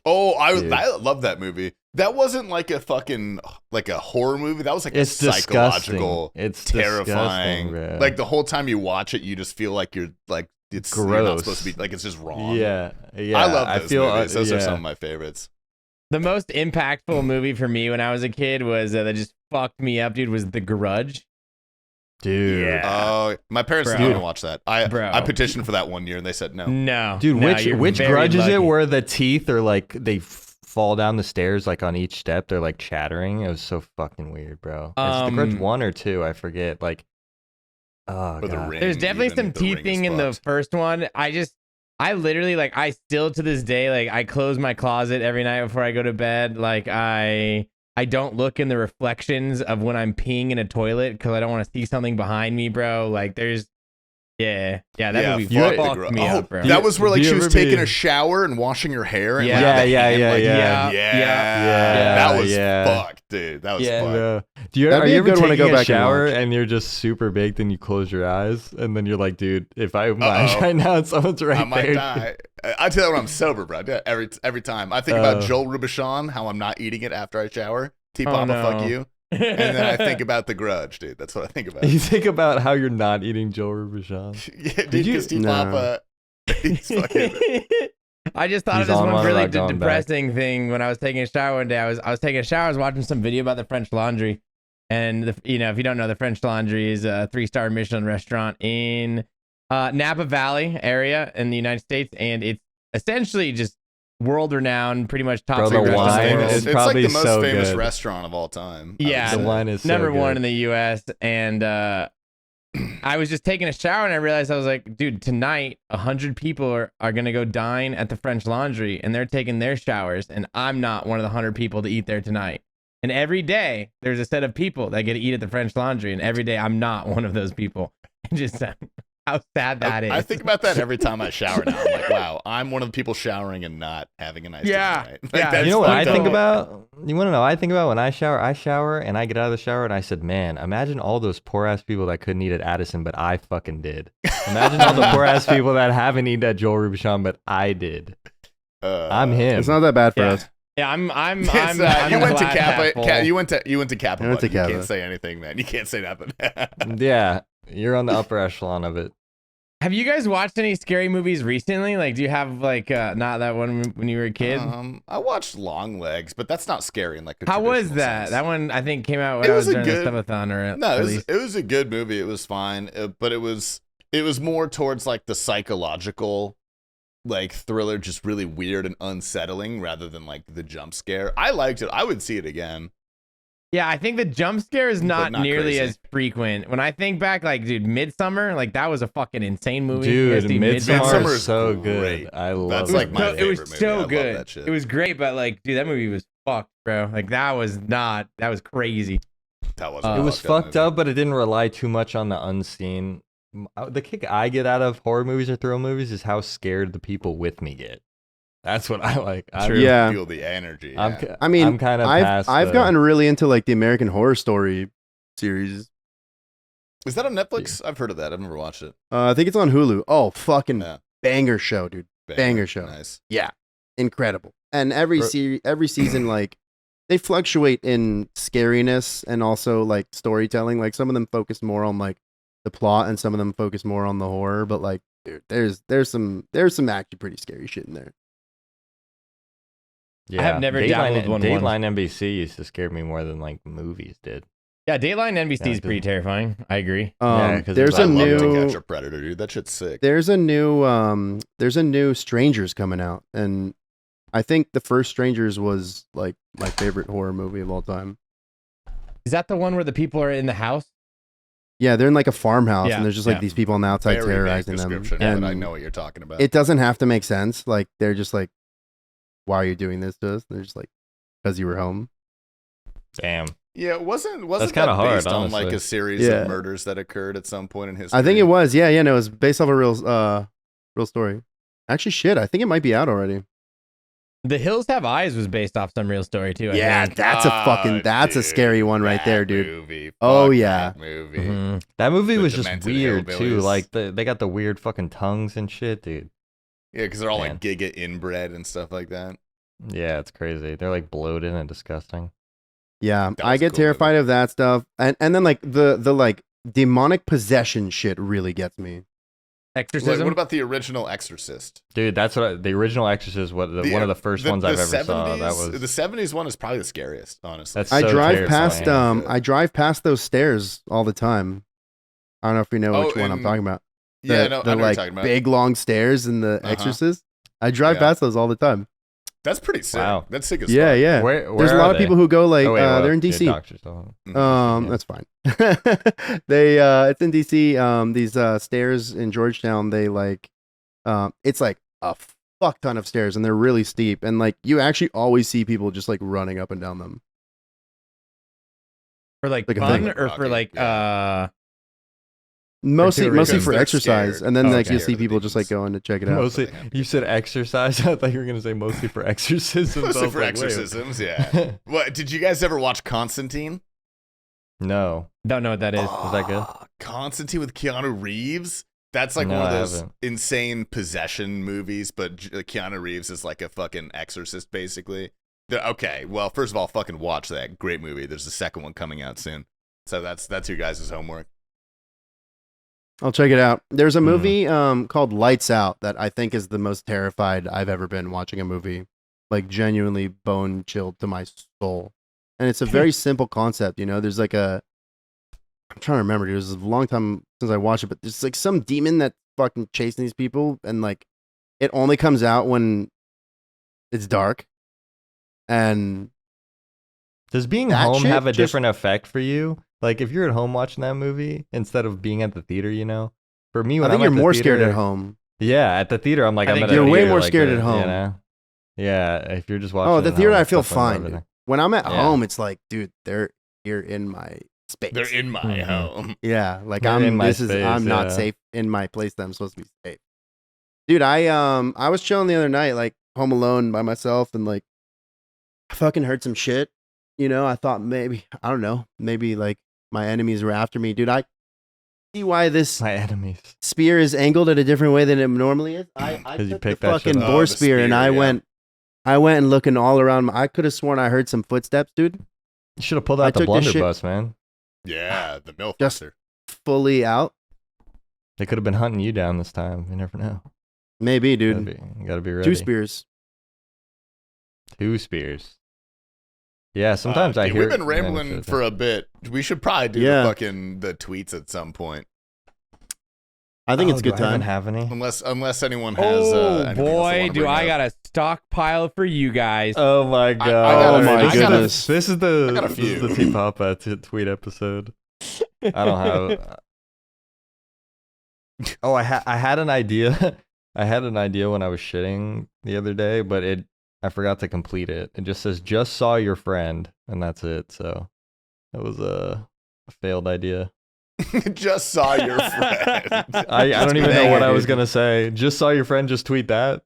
Oh, Dude. I love that movie. That wasn't like a fucking like a horror movie. That was like It's a psychological, disgusting. It's terrifying. disgusting, bro. Like the whole time you watch it, you just feel like you're like you're not Gross. supposed to be like it's just wrong. Yeah, yeah. I love those feel, movies. Those are yeah. some of my favorites. The most impactful movie for me when I was a kid was that just fucked me up, dude, was The Grudge. Dude. Yeah. Oh, my parents Bro. didn't want to watch that. Bro. I petitioned for that one year and they said no. No. Dude, no, which you're which very Grudge is lucky. it where the teeth are like they fall down the stairs like on each step? They're like chattering. It was so fucking weird, bro. It's the Grudge 1 or 2, I forget. Like, oh Or the god. ring. There's definitely even. some The ring is teething in the fucked. first one. I literally like I still to this day like I close my closet every night before I go to bed. Like I don't look in the reflections of when I'm peeing in a toilet because I don't want to see something behind me, bro. Like there's that movie fuck the fucked Grudge. me Oh, up, bro. that was where like Do you she was ever taking be- a shower and washing her hair. And Yeah. like, Yeah, the yeah, hand, yeah, like, yeah. yeah. That was yeah. fucked, dude. That was Yeah, fucked. bro. Do you, That'd are be you a ever good one to taking go a back and shower watch. and you're just super baked and you close your eyes and then you're like, dude, if I open my eyes Uh-oh. right now and someone's right I might there. die. I tell you when I'm sober, bro. I do it every time. I think about Oh. Joel Rubichon, how I'm not eating it after I shower. T Oh, Papa, no. fuck you. And then I think about The Grudge, dude. That's what I think about. You think about how you're not eating Joe Rubichon. Yeah, dude, Did you- because T No. Papa, He's fucking. I just thought He's of this on one really monologue going depressing thing when I was taking a shower one day. I was taking a shower. I was watching some video about the French Laundry, and if you don't know, the French Laundry is a 3-star Michelin restaurant in Napa Valley area in the United States, and it's essentially just world renowned, pretty much top Bro, three the restaurants in the wine world. is It's probably like the most so famous good. restaurant of all time. I would Yeah, say. The wine is so number one good. in the U.S. And I was just taking a shower and I realized I was like, dude, tonight 100 people are gonna go dine at the French Laundry and they're taking their showers, and I'm not one of the 100 people to eat there tonight. And every day there's a set of people that get to eat at the French Laundry, and every day I'm not one of those people. Just how sad that is. I think about that every time I shower now. I'm like, wow, I'm one of the people showering and not having a nice Yeah. day tonight. Yeah. that's You know what I fucked think up. about? You want to know what I think about when I shower? I shower and I get out of the shower and I said, man, imagine all those poor ass people that couldn't eat at Addison, but I fucking did. Imagine all the poor ass people that haven't eaten at Joel Robuchon, but I did. I'm him. It's not that bad for Yeah. us. Yeah, I'm It's, I'm you went to glass half Kappa. full. You went to Kappa. I went to buddy. You Kappa. can't say anything, man. You can't say nothing. Yeah, you're on the upper echelon of it. Have you guys watched any scary movies recently? Like, do you have like not that one when you were a kid? I watched Long Legs, but that's not scary in like a How was traditional that? sense. That one I think came out when It I was was a during good- the subathon or No, release. it was a good movie. It was fine, but it was more towards like the psychological, like thriller, just really weird and unsettling, rather than like the jump scare. I liked it. I would see it again. Yeah, I think the jump scare is not not nearly crazy. as frequent. When I think back, like, dude, Midsummer, like that was a fucking insane movie. You guys Dude, see Midsommar Midsommar is is so great. good. I love That's it. like my it was favorite movie. I so love good. that shit. It was great, but like, dude, that movie was fucked, bro. Like that was crazy. That was It was fucked up, but it didn't rely too much on the unseen. The kick I get out of horror movies or thrill movies is how scared the people with me get. That's what I like. True. Yeah. Feel the energy. I'm, yeah. I mean, I'm kind of I've gotten really into like the American Horror Story series. Is that on Netflix? I've heard of that. I've never watched it. I think it's on Hulu. Oh, fucking Yeah. banger show, dude. Banger show. Nice. Yeah, incredible. And every season, like they fluctuate in scariness and also like storytelling. Like some of them focus more on like the plot, and some of them focus more on the horror. But like, dude, there's some actually pretty scary shit in there. Yeah. I have never dabbled one Dateline NBC used to scare me more than like movies did. Yeah, Dateline NBC is Yeah, pretty terrifying. I agree. Yeah, 'cause There's it's a I love To new Catch a Predator, dude. That shit's sick. there's a new Strangers coming out, and I think the first Strangers was like my favorite horror movie of all time. Is that the one where the people are in the house? Yeah, they're in like a farmhouse, Yeah, and there's just like yeah. these people on the outside Very vague terrorizing them. description, And but I know what you're talking about. it doesn't have to make sense. Like they're just like, "Why are you doing this to us?" And they're just like, "Because you were home." Damn. Yeah, wasn't That's that kinda hard, based on like honestly. a series Yeah. of murders that occurred at some point in history? I think it was. Yeah, no, it was based off a real story. Actually, shit, I think it might be out already. The Hills Have Eyes was based off some real story too. I Yeah, think. that's a dude, scary one right that there, dude. Movie. Oh, Fuck yeah. that movie. Mhm. That movie The was just demented weird too. hillbillies. Like they got the weird fucking tongues and shit, dude. Yeah, because they're all Man. like giga inbred and stuff like that. Yeah, it's crazy. They're like bloated and disgusting. Yeah, That I was get cool terrified of that stuff, and then like the like demonic possession shit really gets me. Like, Exorcism. what about the original Exorcist? Dude, that's what the original Exorcist. One of the first ones I've ever saw. That 70s was the 70s one is probably the scariest, honestly. That's I so drive terrifying. past I drive past those stairs all the time. I don't know if you know Oh, which one I'm in- talking about. yeah, no, I know the what you're like talking about. big long stairs in the Uh-huh. Exorcist. I drive Yeah. past those all the time. That's pretty sick. Wow. That's sick as Yeah, fuck. yeah. Where There's a are lot of they? people who go like Oh, wait, well, they're in yeah, DC. doctors don't- Mhm. That's fine. They it's in DC. These stairs in Georgetown. They like it's like a fuck ton of stairs, and they're really steep. And like you actually always see people just like running up and down them. for like like a fun thing. or for like Mostly tourism. for They're exercise, scared. and then Oh, like okay. you see Scared of the people just like demons. going to check it out. Mostly, They have you said exercise. I thought you were gonna say mostly for exorcisms. I Mostly was for like, wait. exorcisms, yeah. What did you guys ever watch Constantine? No, don't know what that is. Is that good? Constantine with Keanu Reeves? That's like No, one of I those haven't. insane possession movies, but Keanu Reeves is like a fucking exorcist, basically. Okay, well, first of all, fucking watch that. Great movie. There's a second one coming out soon. So that's your guys' homework. I'll check it out. There's a movie called Lights Out that I think is the most terrified I've ever been watching a movie. Like genuinely bone chilled to my soul. And it's a very simple concept, you know. There's like I'm trying to remember, dude. It was a long time since I watched it, but there's like some demon that's fucking chasing these people, and like it only comes out when it's dark. And does being that home shit have a just- different effect for you? Like if you're at home watching that movie instead of being at the theater, you know? For me, when I think I'm you're at the more scared theater- at home. Yeah, at the theater, I'm like, I I'm think at a you're way theater, more like scared at the- home. You know? Yeah, if you're just watching. Oh, the at theater home, I it's feel definitely more fine, of dude. a- When I'm at Yeah. home, it's like, dude, they're here in my space. They're in my Mhm. home. Yeah, like They're in my I'm space, not yeah. safe in my place that I'm supposed to be safe. Dude, I was chilling the other night, like home alone by myself, and like I fucking heard some shit. You know, I thought maybe, I don't know, maybe like my enemies were after me. Dude, I see why this My enemies. spear is angled at a different way than it normally is. I 'Cause you took picked the that shit fucking up. boar Oh, the spear, and spear, I yeah. went and looking all around. I could have sworn I heard some footsteps, dude. You should have pulled I out the took this shit- blunderbuss, man. Yeah, the milk Just- buster. Fully out. They could have been hunting you down this time. You never know. Maybe, You dude. gotta be ready. 2 spears. 2 spears. Yeah, sometimes I Dude, hear. we've been rambling for a bit. We should probably do Yeah. the tweets at some point. I think it's good I even time. have any. Unless anyone has. Oh anything else they boy, wanna do bring I up. got a stockpile for you guys. Oh my got god! a- my I got a- goodness. This is the I got a this is the few. T-Papa tweet episode. I don't have. Oh, I had an idea. I had an idea when I was shitting the other day, but I forgot to complete it. It just says "just saw your friend" and that's it. So that was a failed idea. Just saw your friend. I don't even know banger, what I was dude. gonna say. Just saw your friend. Just tweet that.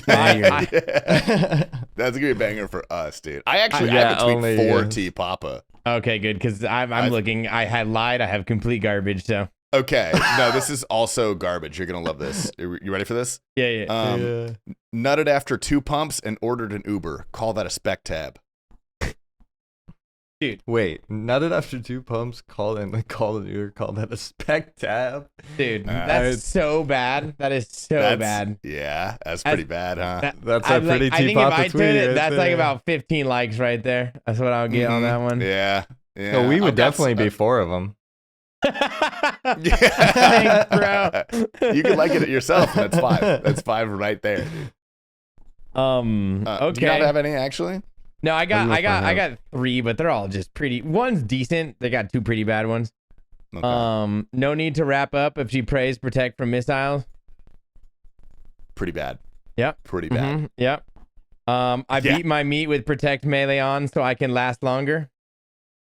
Banger. Yeah. That's gonna be a banger for us, dude. I actually I Yeah, have a tweet only for you. T Papa. Okay, good, because I'm I've- looking. I had lied. I have complete garbage. So Okay, no, this is also garbage. You're gonna love this. You ready for this? yeah. Yeah. Nutted after 2 pumps and ordered an Uber. Call that a spec tab. Wait, nutted after 2 pumps. Call an Uber. Call that a spec tab. Dude, Uh, that's so bad. That is so That's- bad. Yeah, that's pretty bad, huh? That's I a pretty I think if T-Papa I tweet. tweet it, right that's like there. about 15 likes right there. That's what I'll get on that one. Yeah. Yeah. So we would I've got definitely be some- 4 of them. Thanks, bro. You can like it yourself. And that's 5. That's 5 right there. Okay. Do you not have any actually? No, I got What do you I have? got 3, but they're all just pretty. One's decent. They got 2 pretty bad ones. Okay. No need to wrap up if she prays protect from missiles. Pretty bad. Yep. Pretty bad. Mhm, yep. I Yeah. beat my meat with protect melee on so I can last longer.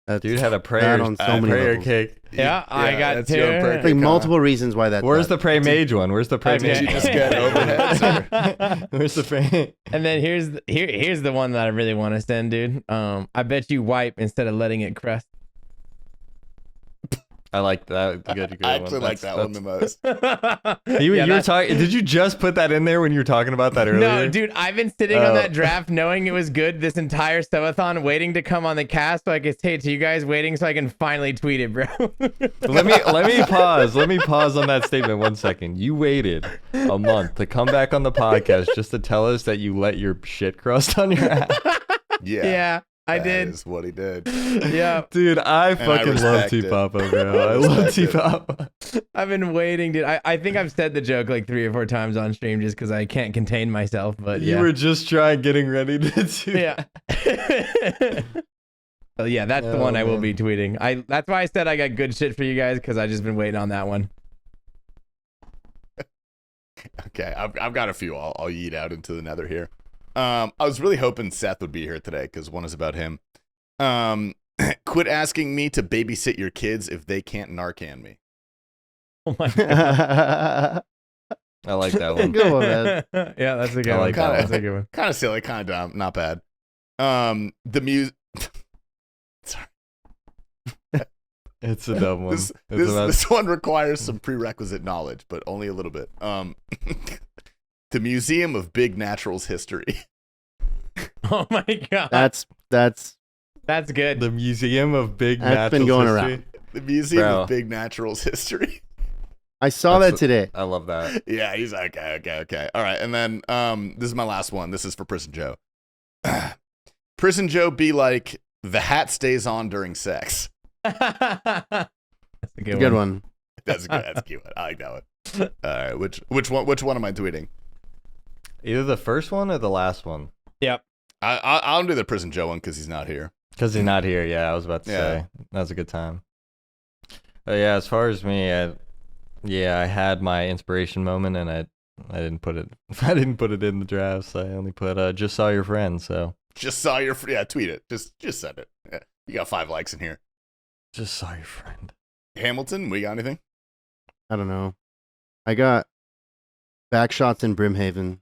That's Dude had a bad prayer, on so many prayer levels. cake. Yeah, I got that's your 2. perfect Like con. multiple reasons why that's Where's bad. the pray mage one? Where's the pray Okay. mage? Did you just get overheads? Where's the pray? And then here's the one that I really want to send, dude. I bet you wipe instead of letting it crust. I like that. Good I actually like that one the most. You Yeah, were that's- talking. Did you just put that in there when you were talking about that earlier? No, dude, I've been sitting on Oh. that draft knowing it was good this entire subathon, waiting to come on the cast so I could say it to you guys, waiting so I can finally tweet it, bro. Let me pause. Let me pause on that statement 1 second. You waited a month to come back on the podcast just to tell us that you let your shit crust on your ass. Yeah. Yeah, I That did. is what he did. Yeah, Dude, I I fucking love respect it. T-Papa, bro. I love respect it. T-Papa. I've been waiting, dude. I think I've said the joke like 3 or 4 times on stream just because I can't contain myself. But You yeah, were just getting ready to do yeah. Well, yeah, that's the Oh, one I will man. be tweeting. That's why I said I got good shit for you guys because I just been waiting on that one. Okay, I've got a few. I'll yeet out into the nether here. I was really hoping Seth would be here today because one is about him. Quit asking me to babysit your kids if they can't Narcan me. Oh my god. I like that one. Good one, man. Yeah, that's a good I one. like that That's one. a good one. Kind of silly, kind of dumb, not bad. The music. Sorry, It's a dumb one. this It's about- this one requires some prerequisite knowledge, but only a little bit. The Museum of Big Naturals History. Oh my god. That's That's good. the Museum of Big That's Natural been going History. around. The Museum Bro. of Big Naturals History. I saw That's- that today. I love that. Yeah, he's okay. All right, and then this is my last one. This is for Prison Joe. Prison Joe be like, the hat stays on during sex. That's a Good one. That's good. That's a cute one. I like that one. All right, which one am I tweeting? Either the first one or the last one. Yep. I'll do the Prison Joe one because he's not here. Because he's not here. Yeah, I was about to say. That was a good time. Yeah, as far as me, I had my inspiration moment, and I didn't put it. I didn't put it in the drafts. I only put just saw your friend. So Just saw your tweet it. Just send it. Yeah. You got 5 likes in here. just saw your friend. Hamilton, we got anything? I don't know. I got back shots in Brimhaven.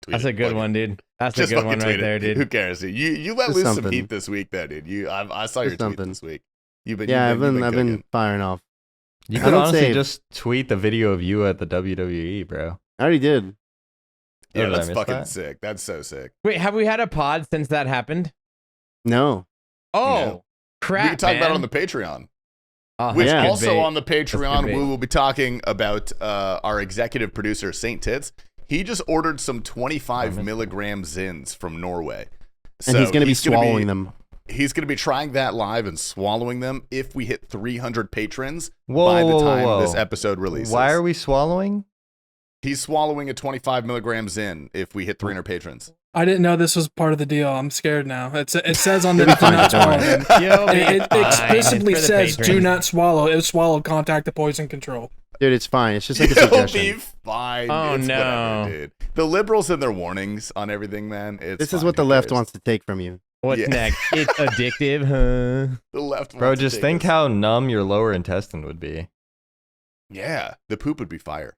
That's a good one, dude. That's a Just good one fucking right tweet there, it. dude. Who cares? You let Just loose some something. heat this week, though, dude. I saw your Just tweet something. this week. I've I've been firing off. You I could don't honestly save. just tweet the video of you at the WWE, bro. I already did. Yeah, did I that's miss fucking that? sick. That's so sick. Wait, have we had a pod since that happened? No. Oh, No. crap, We can talk about it man. on the Patreon. Oh, Which that's Yeah. good also bait. on the Patreon, bait. we will be talking about our executive producer, Saint Tits. He just ordered some 25 milligram Zins from Norway. And he's going to be gonna swallowing them. He's going to be trying that live and swallowing them if we hit 300 patrons Whoa, by the whoa, time whoa. this episode releases. Why are we swallowing? He's swallowing a 25 milligram Zin if we hit 300 patrons. I didn't know this was part of the deal. I'm scared now. It says on the You'll be do fine, not don't swallow. worry. And You'll be It fine. explicitly It's for the says do patrons. not swallow. If swallowed, contact the poison control. Dude, it's fine. It's just like a You'll be suggestion. fine. Oh, It's no. whatever, dude. The liberals and their warnings on everything, man. This is what the left wants to take from you. What's Yeah. next? It's addictive, huh? The left Bro, wants to just take think us. how numb your lower intestine would be. Yeah, the poop would be fire.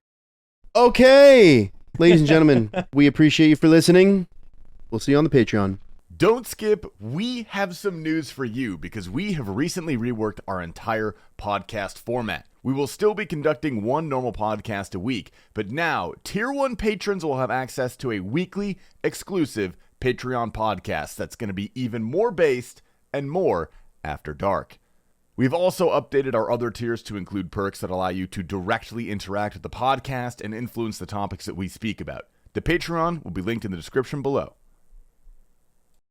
Okay. Ladies and gentlemen, we appreciate you for listening. We'll see you on the Patreon. Don't skip. We have some news for you because we have recently reworked our entire podcast format. We will still be conducting one normal podcast a week, but now Tier 1 patrons will have access to a weekly exclusive Patreon podcast that's going to be even more based and more after dark. We've also updated our other tiers to include perks that allow you to directly interact with the podcast and influence the topics that we speak about. The Patreon will be linked in the description below.